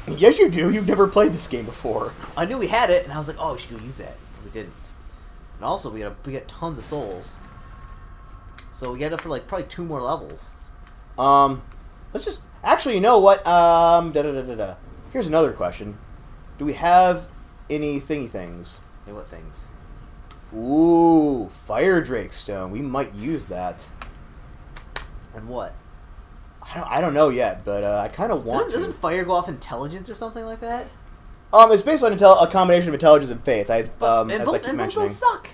Yes, you do. You've never played this game before. I knew we had it, and I was like, "Oh, we should go use that." But we didn't. And also, we get tons of souls, so we get up for like probably 2 more levels. Let's just actually, you know what? Here's another question: do we have any thingy things? Hey, what things? Ooh, Fire Drake Stone. We might use that. And what? I don't know yet, but I kind of want. Doesn't fire go off intelligence or something like that? It's based on a combination of intelligence and faith. As I keep mentioning. Both suck.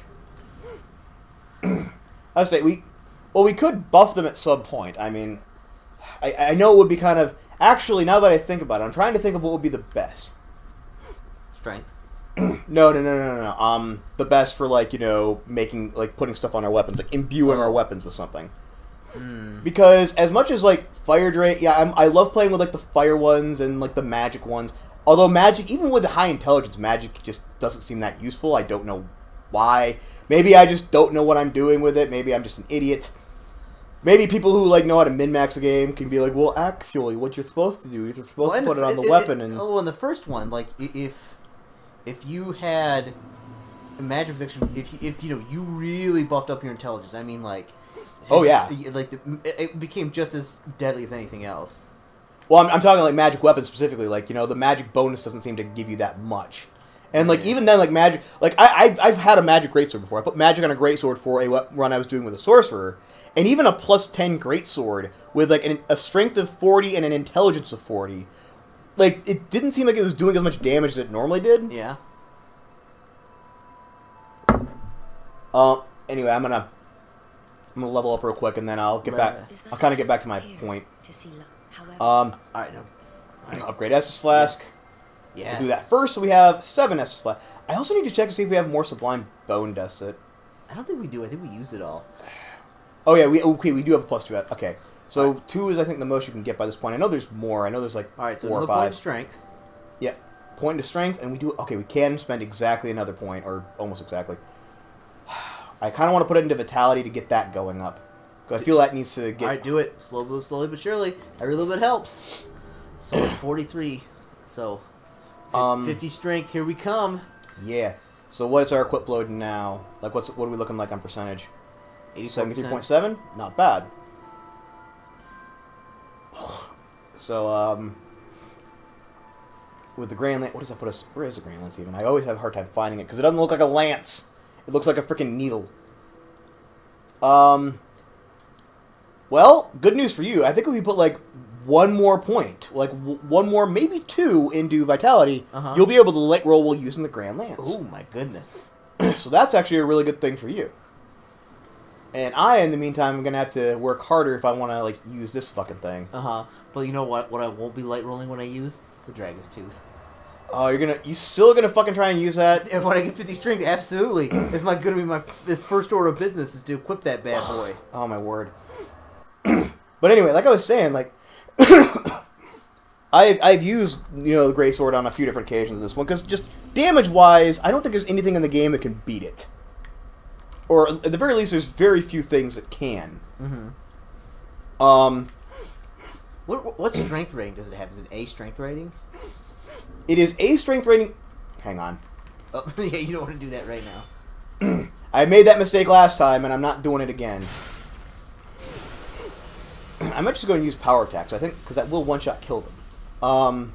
I would say we could buff them at some point. I mean, I know it would be kind of actually. Now that I think about it, I'm trying to think of what would be the best. Strength. No. The best for making putting stuff on our weapons, like imbuing our weapons with something. Because as much as Fire Drake, I love playing with the fire ones and the magic ones. Although magic, even with the high intelligence, magic just doesn't seem that useful. I don't know why. Maybe I just don't know what I'm doing with it. Maybe I'm just an idiot. Maybe people who know how to min-max a game can be like, well, actually, what you're supposed to do is you're supposed to put it on the weapon. And in the first one, if you had a magic section, if you really buffed up your intelligence, I mean oh yeah, it became just as deadly as anything else. Well, I'm talking magic weapons specifically. The magic bonus doesn't seem to give you that much. And even then, magic, I've had a magic greatsword before. I put magic on a greatsword for a run I was doing with a sorcerer, and even a +10 greatsword with a strength of 40 and an intelligence of 40, it didn't seem like it was doing as much damage as it normally did. Yeah. Anyway, I'm gonna level up real quick, and then I'll get back. I'll kind of get back to my point. All right, no. Upgrade Estus Flask. Yes. We'll do that first. So we have 7 Estus Flask. I also need to check to see if we have more Sublime Bone Dust. I don't think we do. I think we use it all. Oh yeah, we do have a +2. Okay, so 2 is I think the most you can get by this point. I know there's more. I know there's all right, so 4 or 5. Point of strength. Yeah, point of strength, and we do. Okay, we can spend exactly another point, or almost exactly. I kind of want to put it into Vitality to get that going up. Because I feel that needs to get... Alright, do it. Slowly but surely. Every little bit helps. So, 43. So, 50 strength. Here we come. Yeah. So, what is our equip load now? What are we looking like on percentage? 73.7? Not bad. So, with the Grand Lance... What does that put us... Where is the Grand Lance even? I always have a hard time finding it, because it doesn't look like a lance. It looks like a freaking needle. Well, good news for you. I think if we put one more point, one more, maybe 2 into Vitality, you'll be able to light roll while using the Grand Lance. Oh my goodness! So that's actually a really good thing for you. And I, in the meantime, am gonna have to work harder if I want to use this fucking thing. But you know what? What I won't be light rolling when I use the Dragon's Tooth. Oh, you still gonna fucking try and use that? And when I get 50 strength, absolutely. It's gonna be my first order of business is to equip that bad boy. Oh my word. But anyway, like I was saying, I've used the greatsword on a few different occasions. This one, because just damage wise, I don't think there's anything in the game that can beat it. Or at the very least, there's very few things that can. What strength rating does it have? Is it A strength rating? It is A strength rating. Hang on. Oh, yeah, you don't want to do that right now. I made that mistake last time, and I'm not doing it again. I might just go and use power attacks, I think, because that will one-shot kill them.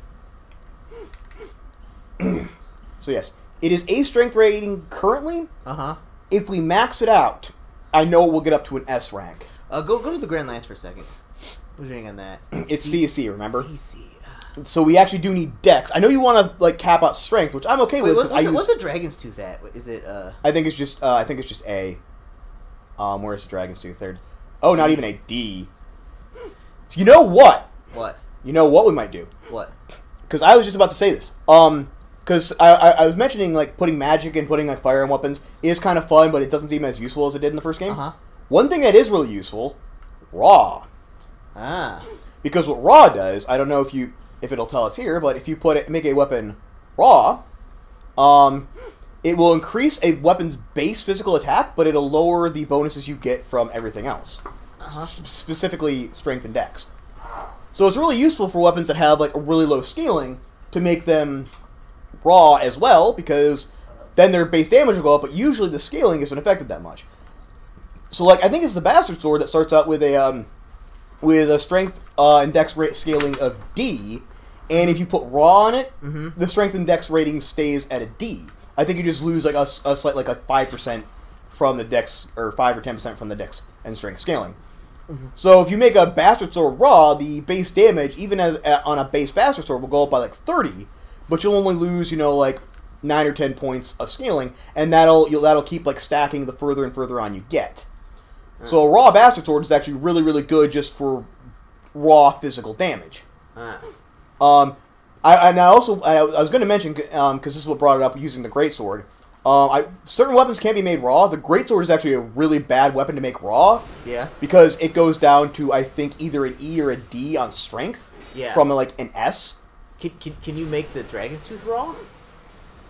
So yes, it is A strength rating currently. Uh-huh. If we max it out, I know we'll get up to an S rank. Go to the Grand Lance for a second. What's your rating on that? It's CC, remember? CC. So we actually do need Dex. I know you want to like cap out strength, which I'm okay with. What's the Dragon's Tooth at? Is it? I think it's just A. Where's the Dragon's Tooth? Third. Oh, not even a D. You know what? What? You know what we might do? What? Because I was just about to say this. Because I was mentioning like putting magic and putting like fire on weapons is kind of fun, but it doesn't seem as useful as it did in the first game. Uh-huh. One thing that is really useful, Raw. Ah. Because what Raw does, I don't know if it'll tell us here, but if you make a weapon Raw, it will increase a weapon's base physical attack, but it'll lower the bonuses you get from everything else. Uh-huh. Specifically strength and dex. So it's really useful for weapons that have like a really low scaling to make them Raw as well, because then their base damage will go up, but usually the scaling isn't affected that much. So like I think it's the Bastard Sword that starts out with a strength and dex rate scaling of D, and if you put Raw on it, the strength and dex rating stays at a D. I think you just lose like a slight like a 5% from the dex, or 5 or 10% from the dex and strength scaling. So if you make a Bastard Sword Raw, the base damage, even on a base Bastard Sword, will go up by like 30, but you'll only lose, you know, like 9 or 10 points of scaling, and that'll keep like stacking the further and further on you get. So a Raw Bastard Sword is actually really, really good just for raw physical damage. I was going to mention, because this is what brought it up, using the Greatsword. Certain weapons can't be made raw. The Greatsword is actually a really bad weapon to make raw. Yeah. Because it goes down to, I think, either an E or a D on strength. Yeah. From like an S. Can you make the Dragon's Tooth raw?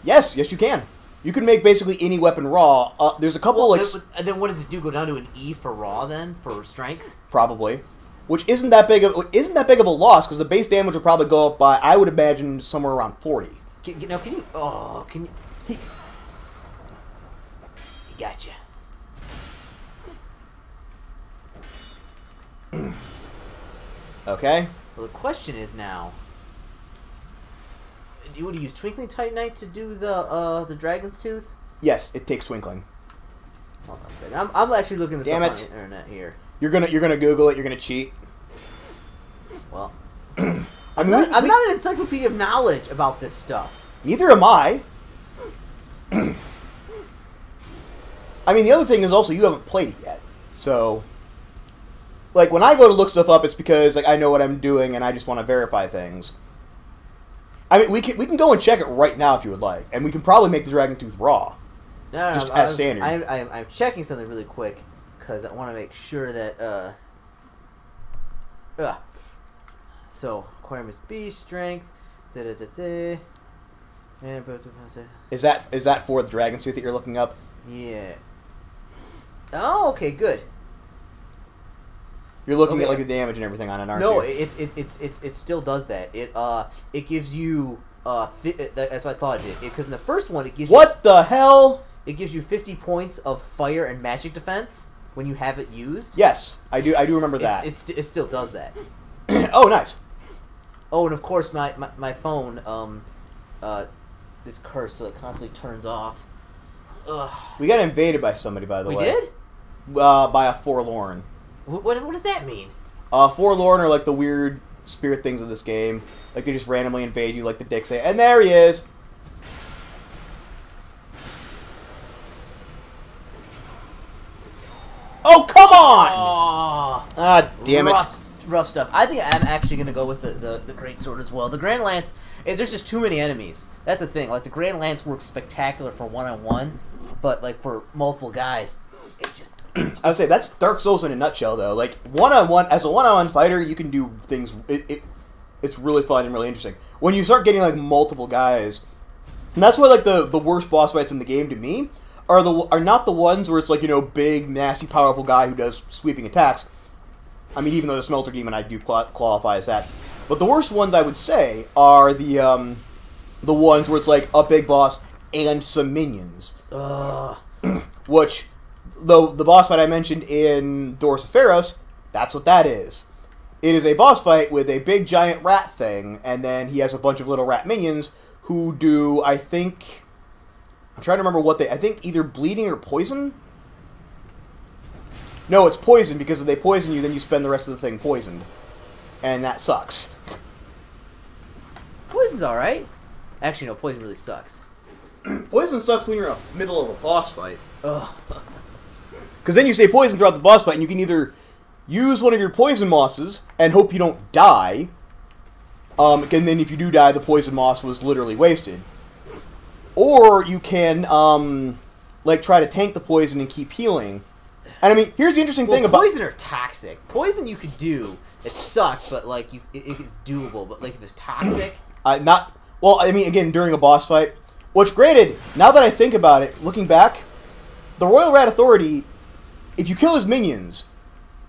Yes, you can. You can make basically any weapon raw. There's a couple then what does it do? Go down to an E for raw then for strength? Probably, which isn't that big of a loss because the base damage will probably go up by, I would imagine, somewhere around 40. Can you? Oh, can you? He gotcha. Okay. Well, the question is now. What do you use? Twinkling Titanite to do the Dragon's Tooth? Yes, it takes twinkling. Hold on a second. I'm actually looking this Damn up it. on the internet here. You're gonna Google it. You're gonna cheat. Well, I'm not an encyclopedia of knowledge about this stuff. Neither am I. I mean, the other thing is also you haven't played it yet, so like when I go to look stuff up, it's because like I know what I'm doing and I just want to verify things. I mean, we can go and check it right now if you would like, and we can probably make the Dragon Tooth raw. No, just as standard. I'm checking something really quick because I want to make sure that. So requirements B strength. Is that for the Dragon Tooth that you're looking up? Yeah. Oh, okay, good. You're looking at like the damage and everything on it, aren't you? No, it still does that. It gives you that's what I thought it did. Because in the first one, it gives you the hell? It gives you 50 points of fire and magic defense when you have it used. Yes, I do remember that. It still does that. Oh, nice. Oh, and of course my phone is cursed, so it constantly turns off. Ugh. We got invaded by somebody, by the way. We did? By a Forlorn. What does that mean? Forlorn are like the weird spirit things of this game. Like they just randomly invade you, like the dick say. And there he is. Oh, come on! Oh, damn it. Rough stuff. I think I'm actually going to go with the Greatsword as well. The Grand Lance, there's just too many enemies. That's the thing. Like, the Grand Lance works spectacular for one-on-one, but, like, for multiple guys, it just... I would say that's Dark Souls in a nutshell, though. Like, one-on-one, as a one-on-one fighter, you can do things... It's really fun and really interesting. When you start getting, like, multiple guys... And that's why, like, the worst boss fights in the game, to me, are not the ones where it's, like, you know, big, nasty, powerful guy who does sweeping attacks. I mean, even though the Smelter Demon I do qualify as that. But the worst ones, I would say, are the ones where it's like a big boss and some minions. Ugh. Which, though the boss fight I mentioned in Doors of Pharos, that's what that is. It is a boss fight with a big giant rat thing, and then he has a bunch of little rat minions who do, I think... I'm trying to remember what they... I think either bleeding or poison? No, it's poison, because if they poison you, then you spend the rest of the thing poisoned. And that sucks. Poison's alright. Actually, no, poison really sucks. Poison sucks when you're in the middle of a boss fight. Ugh. Because then you stay poisoned throughout the boss fight, and you can either use one of your poison mosses and hope you don't die. And then if you do die, the poison moss was literally wasted. Or you can, like, try to tank the poison and keep healing. And I mean, here's the interesting thing about... poison are toxic. Poison you could do. It sucked, but, like, it's doable. But, like, if it's toxic... Well, I mean, again, during a boss fight. Which, granted, now that I think about it, looking back, the Royal Rat Authority, if you kill his minions,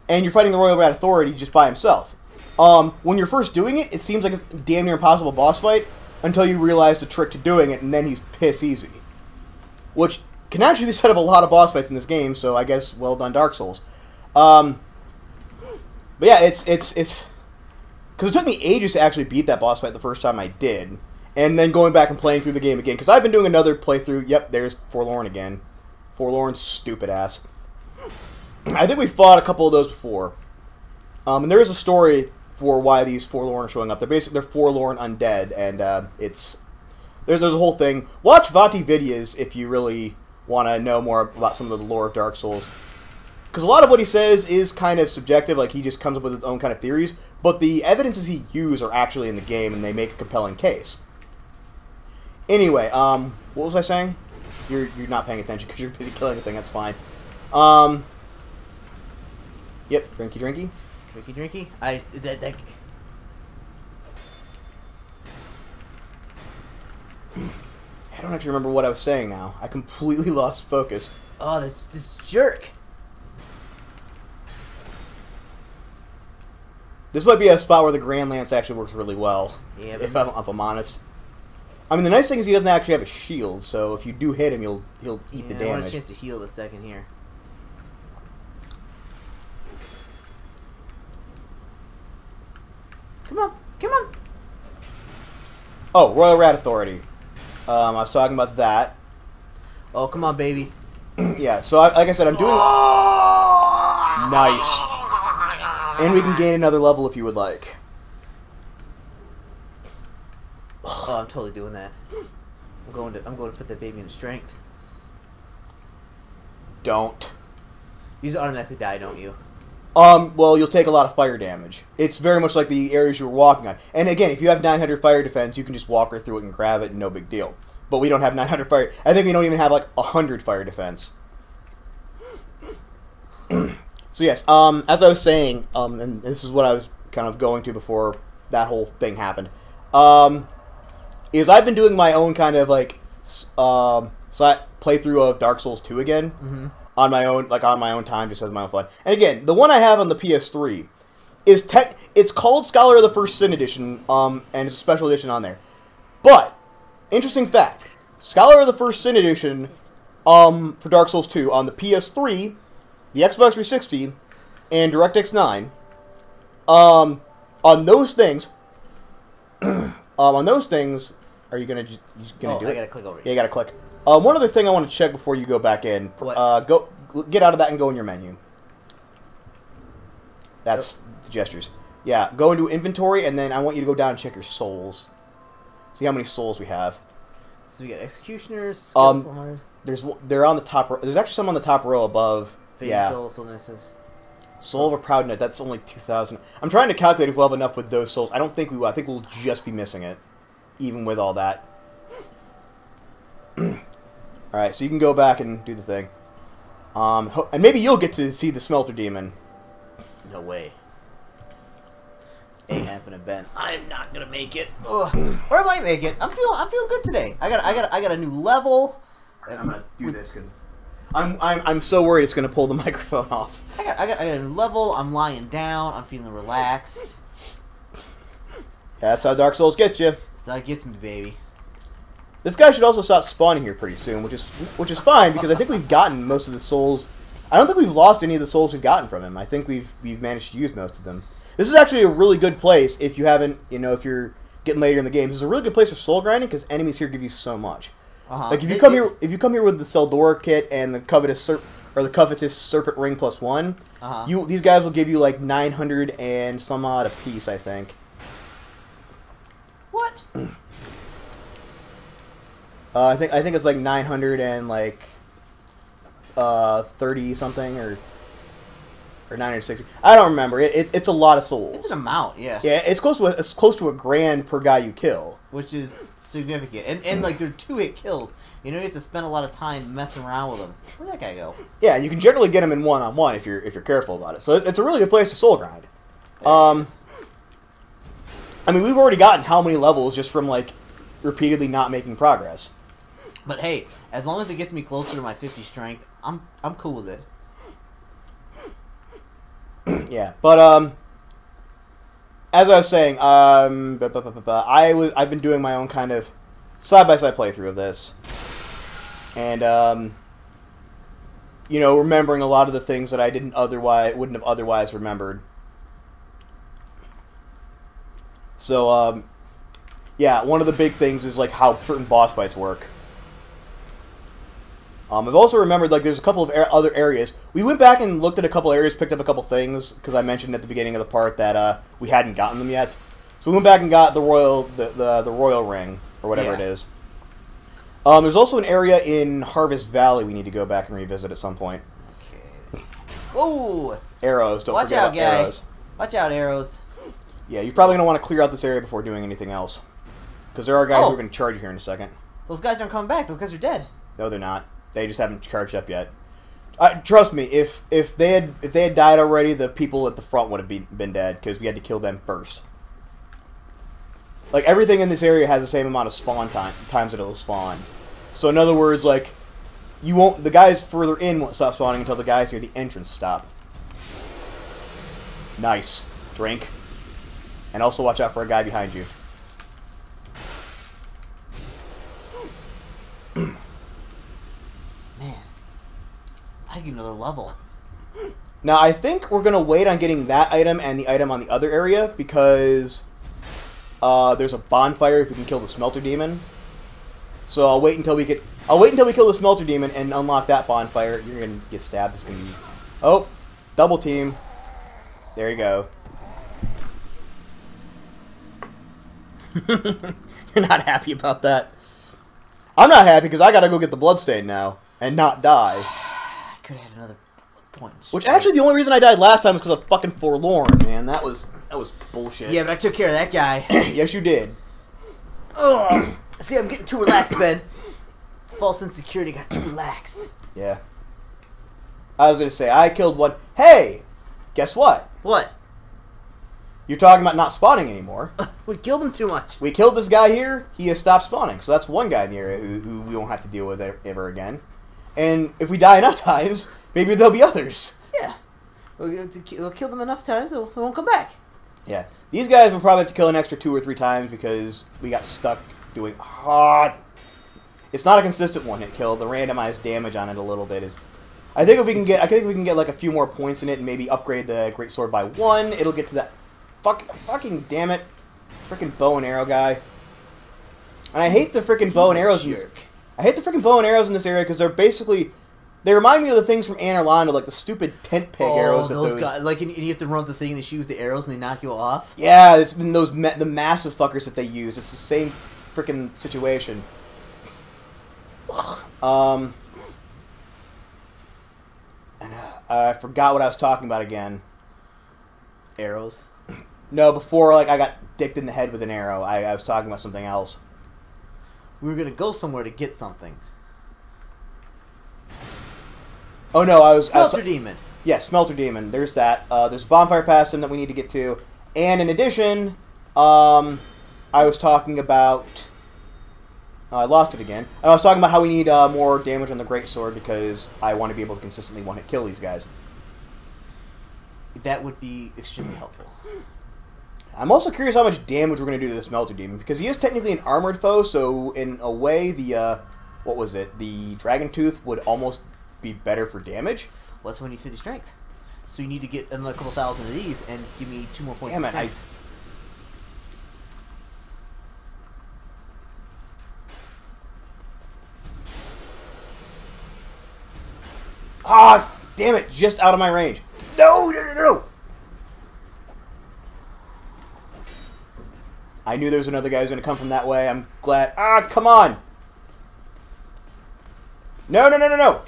and you're fighting the Royal Rat Authority just by himself, when you're first doing it, it seems like it's a damn near impossible boss fight, until you realize the trick to doing it, and then he's piss easy. Which can actually be said of a lot of boss fights in this game, so I guess, well done, Dark Souls. But yeah, it's... Because it took me ages to actually beat that boss fight the first time I did. And then going back and playing through the game again. Because I've been doing another playthrough. Yep, there's Forlorn again. Forlorn, stupid ass. I think we fought a couple of those before. And there is a story for why these Forlorn are showing up. They're Forlorn undead. And it's... There's a whole thing. Watch Vati videos if you really want to know more about some of the lore of Dark Souls. Because a lot of what he says is kind of subjective. Like, he just comes up with his own kind of theories. But the evidences he used are actually in the game, and they make a compelling case. Anyway, what was I saying? You're not paying attention because you're busy killing the thing. That's fine. Yep, drinky drinky. Drinky drinky? I don't actually remember what I was saying now. I completely lost focus. Oh, this jerk. This might be a spot where the Grand Lance actually works really well, yeah, if I'm honest. I mean, the nice thing is he doesn't actually have a shield, so if you do hit him, he'll eat the damage. I want a chance to heal the second here. Come on, come on. Oh, Royal Rat Authority. I was talking about that. Oh, come on, baby. Yeah, so like I said, I'm doing... Nice. And we can gain another level if you would like. Oh, I'm totally doing that. I'm going to put that baby in strength. Don't. You just automatically die, don't you? Well, you'll take a lot of fire damage. It's very much like the areas you were walking on. And again, if you have 900 fire defense, you can just walk right through it and grab it, and no big deal. But we don't have 900 fire... I think we don't even have, like, 100 fire defense. So yes, as I was saying, and this is what I was kind of going to before that whole thing happened, is I've been doing my own kind of, like, playthrough of Dark Souls 2 again. Mm-hmm. On my own, like on my own time, just as my own fun. And again, the one I have on the PS3 is it's called Scholar of the First Sin Edition, and it's a special edition on there. But interesting fact, Scholar of the First Sin Edition, for Dark Souls 2 on the PS3, the Xbox 360, and DirectX 9, on those things, are you gonna do it? I gotta click over here. Yeah, you gotta click. One other thing I want to check before you go back in. What? Get out of that and go in your menu. That's the gestures. Yeah, go into inventory, and then I want you to go down and check your souls. See how many souls we have. So we got executioners. They're on the top row. There's actually some on the top row above. Yeah. Soul of a Proud Knight. That's only 2,000. I'm trying to calculate if we'll have enough with those souls. I don't think we will. I think we'll just be missing it, even with all that. Alright, so you can go back and do the thing. And maybe you'll get to see the Smelter Demon. No way. Ain't happening, Ben. I'm not gonna make it. Ugh. Or I might make it. I'm feeling good today. I got a new level. I'm gonna do this because I'm so worried it's gonna pull the microphone off. I got a new level. I'm lying down. I'm feeling relaxed. That's how Dark Souls gets you. That's how it gets me, baby. This guy should also stop spawning here pretty soon, which is fine because I think we've gotten most of the souls. I don't think we've lost any of the souls we've gotten from him. I think we've managed to use most of them. This is actually a really good place if you haven't, if you're getting later in the game. This is a really good place for soul grinding because enemies here give you so much. Like if you come here with the Seldora kit and the covetous serpent ring +1, these guys will give you like 900 and some odd a piece, I think. What? I think it's like 900 and like 30 something or 960. I don't remember. It's a lot of souls. It's an amount, yeah. Yeah, it's close to $1,000 per guy you kill, which is significant. And like they're 2-hit kills. You know, you have to spend a lot of time messing around with them. Where'd that guy go? Yeah, you can generally get him in one-on-one if you're careful about it. So it's a really good place to soul grind. I mean, we've already gotten how many levels just from like repeatedly not making progress. But hey, as long as it gets me closer to my 50 strength, I'm cool with it. Yeah, but as I was saying, I've been doing my own kind of side-by-side playthrough of this, and remembering a lot of the things that I wouldn't have otherwise remembered. So yeah, one of the big things is like how certain boss fights work. I've also remembered, like, there's a couple of other areas. We went back and looked at a couple areas, picked up a couple things, because I mentioned at the beginning of the part that we hadn't gotten them yet. So we went back and got the royal ring, or whatever it is. There's also an area in Harvest Valley we need to go back and revisit at some point. Okay. Oh! Arrows, don't forget about arrows. Watch out, arrows. Yeah, you're probably going to want to clear out this area before doing anything else. Because there are guys who are going to charge you here in a second. Those guys aren't coming back. Those guys are dead. No, they're not. They just haven't charged up yet. Trust me, if they had died already, the people at the front would have been dead because we had to kill them first. Like everything in this area has the same amount of spawn times that it'll spawn. So in other words, like the guys further in won't stop spawning until the guys near the entrance stop. Nice. Drink. And also watch out for a guy behind you. I get another level. Now, I think we're going to wait on getting that item and the item on the other area because there's a bonfire if we can kill the smelter demon. So I'll wait until we kill the smelter demon and unlock that bonfire. You're going to get stabbed. It's going to be... Oh, double team. There you go. You're not happy about that. I'm not happy because I got to go get the bloodstain now and not die. Could have had another point. Which actually the only reason I died last time was because of fucking Forlorn, man. That was bullshit. Yeah, but I took care of that guy. Yes, you did. Ugh. See, I'm getting too relaxed, Ben. False insecurity got too relaxed. Yeah. I was gonna say I killed one. Hey, guess what? What? You're talking about not spawning anymore. We killed him too much. We killed this guy here. He has stopped spawning. So that's one guy in the area who we won't have to deal with ever again. And if we die enough times, maybe there'll be others. Yeah. We'll kill them enough times so they won't come back. Yeah. These guys will probably have to kill an extra 2 or 3 times because we got stuck doing... It's not a consistent one-hit kill. The randomized damage on it a little bit is... I think if we can get like a few more points in it and maybe upgrade the great sword by 1, it'll get to that... Fucking damn it. Freaking bow and arrow guy. And I hate the freaking bow and arrows. I hate the freaking bow and arrows in this area because they're basically... They remind me of the things from Anne Orlando, like the stupid tent peg arrows. Oh, those guys. Like, and you have to run up the thing and they shoot with the arrows and they knock you off? Yeah, it's been the massive fuckers that they use. It's the same freaking situation. I forgot what I was talking about again. Arrows? No, before like I got dicked in the head with an arrow, I was talking about something else. We were gonna go somewhere to get something. Oh no, I was Smelter Demon. Yeah, Smelter Demon. There's that. There's Bonfire Paston that we need to get to, and in addition, I was talking about. I lost it again. I was talking about how we need more damage on the Greatsword because I want to be able to consistently one-hit kill these guys. That would be extremely helpful. I'm also curious how much damage we're going to do to this Melter Demon, because he is technically an armored foe, so in a way, the, what was it? The Dragon Tooth would almost be better for damage. Well, that's when you 50 strength. So you need to get another couple thousand of these and give me 2 more points of strength. Ah, damn it, just out of my range. No, no, no, no. I knew there was another guy who was going to come from that way. I'm glad. Ah, come on. No, no, no, no, no.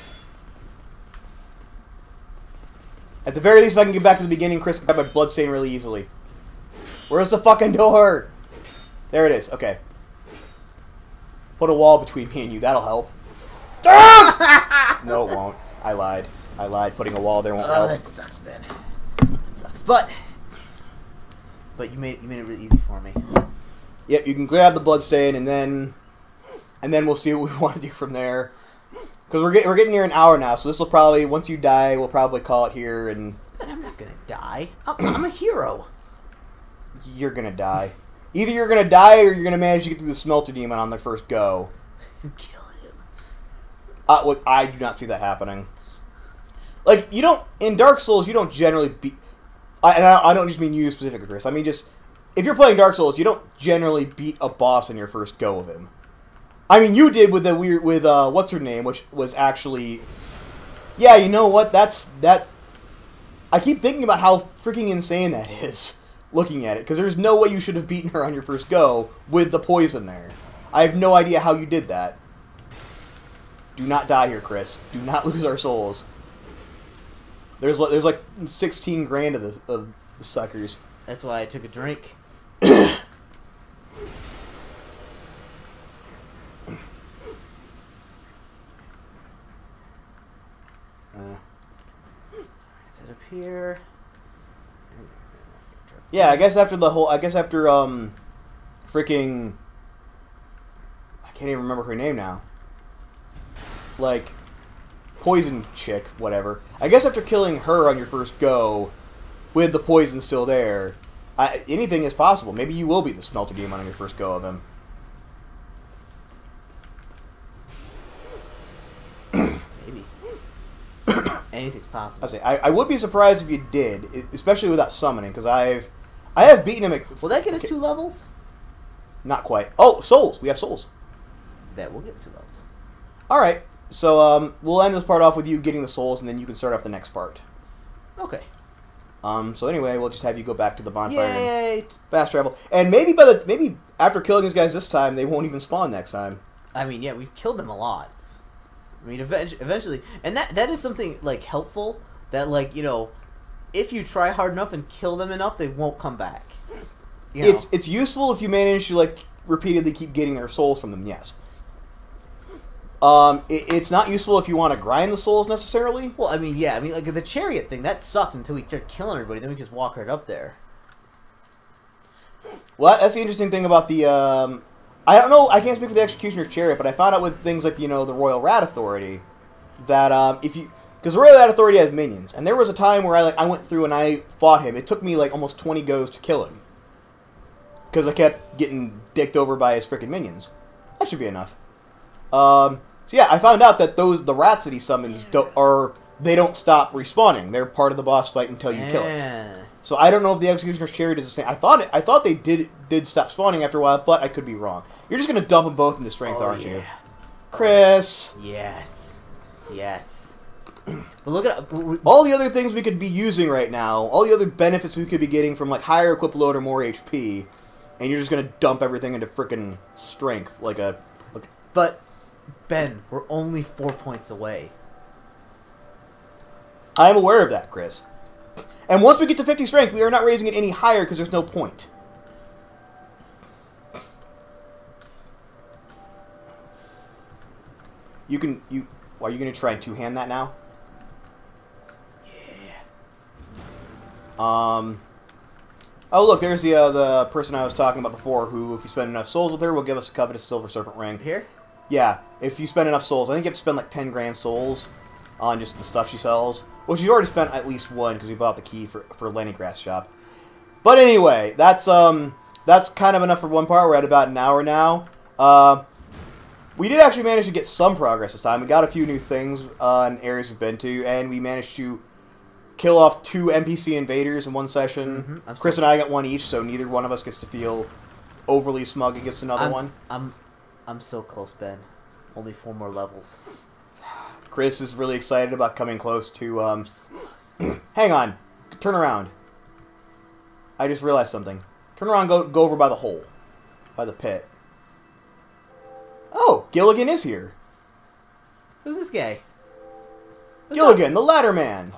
At the very least, if I can get back to the beginning, Chris can grab my bloodstain really easily. Where's the fucking door? There it is. Okay. Put a wall between me and you. That'll help. No, it won't. I lied. I lied. Putting a wall there won't help. Oh, that sucks, Ben. That sucks. But you made it really easy for me. Yep, you can grab the bloodstain, and then we'll see what we want to do from there. Because we're getting near an hour now, so this will probably, once you die, we'll probably call it here. And but I'm not gonna die. I'm a hero. You're gonna die. Either you're gonna die, or you're gonna manage to get through the Smelter Demon on the first go. Kill him. I do not see that happening. Like, you don't, in Dark Souls, you don't generally beat, I don't just mean you specifically, Chris. I mean just, if you're playing Dark Souls, you don't generally beat a boss in your first go of him. I mean, you did with the weird, with, what's her name, which was actually, yeah, you know what, that, I keep thinking about how freaking insane that is, looking at it, because there's no way you should have beaten her on your first go with the poison there. I have no idea how you did that. Do not die here, Chris. Do not lose our souls. There's like 16 grand of the suckers. That's why I took a drink. Is it up here? Yeah, I guess after freaking, I can't even remember her name now. Like, poison chick, whatever. I guess after killing her on your first go, with the poison still there, anything is possible. Maybe you will beat the Smelter Demon on your first go of him. Maybe. Anything's possible. I would be surprised if you did, especially without summoning, because I have beaten him at... Will that get us 2 levels? Not quite. Oh, souls. We have souls. That will get 2 levels. Alright. So, we'll end this part off with you getting the souls, and then you can start off the next part. Okay. So anyway, we'll just have you go back to the bonfire and fast travel. And maybe maybe after killing these guys this time, they won't even spawn next time. I mean, yeah, we've killed them a lot. I mean, eventually, and that is something like helpful. That, like, you know, if you try hard enough and kill them enough, they won't come back. You know? It's useful if you manage to, like, repeatedly keep getting their souls from them. Yes. It's not useful if you want to grind the souls necessarily. Well, I mean, yeah, I mean, like the chariot thing that sucked until we started killing everybody. Then we just walk right up there. Well, that's the interesting thing about the. I don't know. I can't speak for the Executioner's Chariot, but I found out with things like, you know, the Royal Rat Authority that if you, because the Royal Rat Authority has minions, and there was a time where I went through and I fought him. It took me like almost 20 goes to kill him because I kept getting dicked over by his freaking minions. That should be enough. So yeah, I found out that the rats that he summons they don't stop respawning. They're part of the boss fight until you kill it. So I don't know if the Executioner's Chariot is the same. I thought they did stop spawning after a while, but I could be wrong. You're just gonna dump them both into strength, aren't you, Chris? Yes, yes. But look at all the other things we could be using right now. All the other benefits we could be getting from like higher equip load or more HP, and you're just gonna dump everything into frickin' strength like a. But Ben, we're only 4 points away. I'm aware of that, Chris. And once we get to 50 strength, we are not raising it any higher because there's no point. Are you going to try and two-hand that now? Yeah. Oh, look, there's the person I was talking about before who, if you spend enough souls with her, will give us a covetous silver serpent ring. Here? Yeah, if you spend enough souls. I think you have to spend like 10 grand souls on just the stuff she sells. Well, she's already spent at least one because we bought the key for Lennygrass shop. But anyway, that's kind of enough for one part. We're at about an hour now. We did actually manage to get some progress this time. We got a few new things in areas we've been to, and we managed to kill off 2 NPC invaders in one session. Chris and I got one each, so neither one of us gets to feel overly smug against another one. I'm so close, Ben. Only 4 more levels. Chris is really excited about coming close to. Hang on, turn around. I just realized something. Turn around, go over by the hole, by the pit. Oh, Gilligan is here. Who's this guy? Gilligan, the ladder man.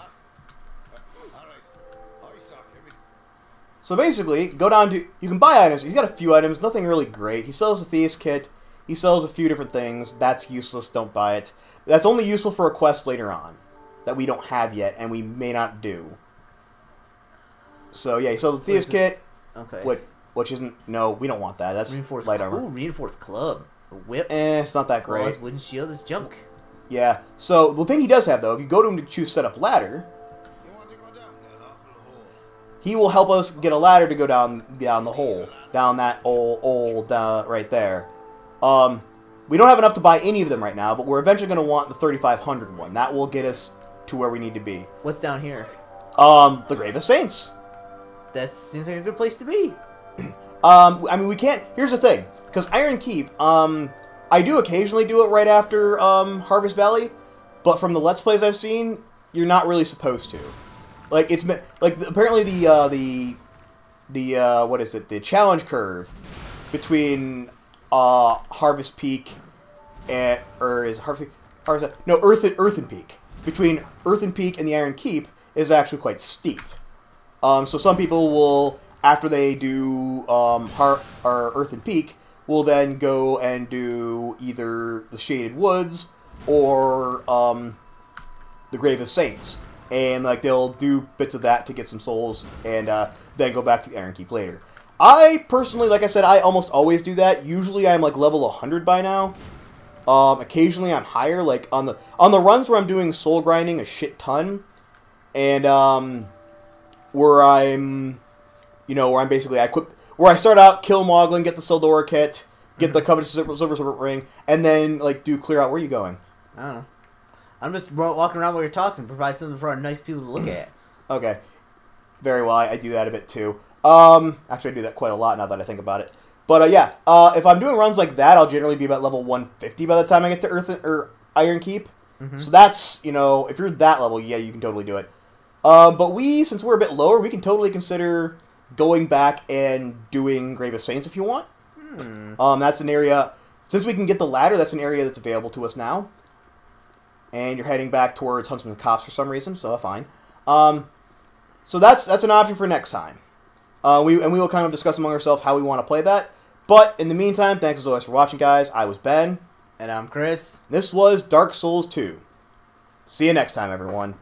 So basically, go down to... You can buy items. He's got a few items. Nothing really great. He sells a Thieves Kit. He sells a few different things. That's useless. Don't buy it. That's only useful for a quest later on that we don't have yet and we may not do. So, yeah, he sells a Thieves Kit. Okay. Which isn't... No, we don't want that. That's Reinforced light armor. Ooh, Reinforced Club. A whip. It's not that great. Claws, wooden shield is junk. Yeah. So, the thing he does have, though, if you go to him to choose Set Up Ladder... He will help us get a ladder to go down the hole. Down that old right there. We don't have enough to buy any of them right now, but we're eventually going to want the 3,500 one. That will get us to where we need to be. What's down here? The Grave of Saints. That seems like a good place to be. I mean, we can't... Here's the thing. Because Iron Keep, I do occasionally do it right after Harvest Valley, but from the Let's Plays I've seen, you're not really supposed to. Like, it's... Like, apparently the what is it? The challenge curve between Harvest Peak and... Or is Harvest Peak... No, Earthen Peak. Between Earthen Peak and the Iron Keep is actually quite steep. So some people will, after they do Earthen Peak, will then go and do either the Shaded Woods or the Grave of Saints. And like they'll do bits of that to get some souls, and then go back to the Iron Keep later. I personally, like I said, I almost always do that. Usually I'm like level 100 by now. Occasionally I'm higher, like on the runs where I'm doing soul grinding a shit ton, and where I'm basically where I start out, kill Moglin, get the Sildora kit, get the coveted silver ring, and then like do clear out. Where are you going? I don't know. I'm just walking around while you're talking, provide something for our nice people to look at. Okay. Very well, I do that a bit too. Actually I do that quite a lot now that I think about it. But yeah, if I'm doing runs like that, I'll generally be about level 150 by the time I get to Iron Keep. So that's, if you're that level, yeah, you can totally do it. But since we're a bit lower, we can totally consider going back and doing Grave of Saints if you want. That's an area, since we can get the ladder, that's an area that's available to us now. And you're heading back towards Huntsman's Copse for some reason, so fine. So that's an option for next time. We will kind of discuss among ourselves how we want to play that. But in the meantime, thanks as always for watching, guys. I was Ben. And I'm Chris. This was Dark Souls 2. See you next time, everyone.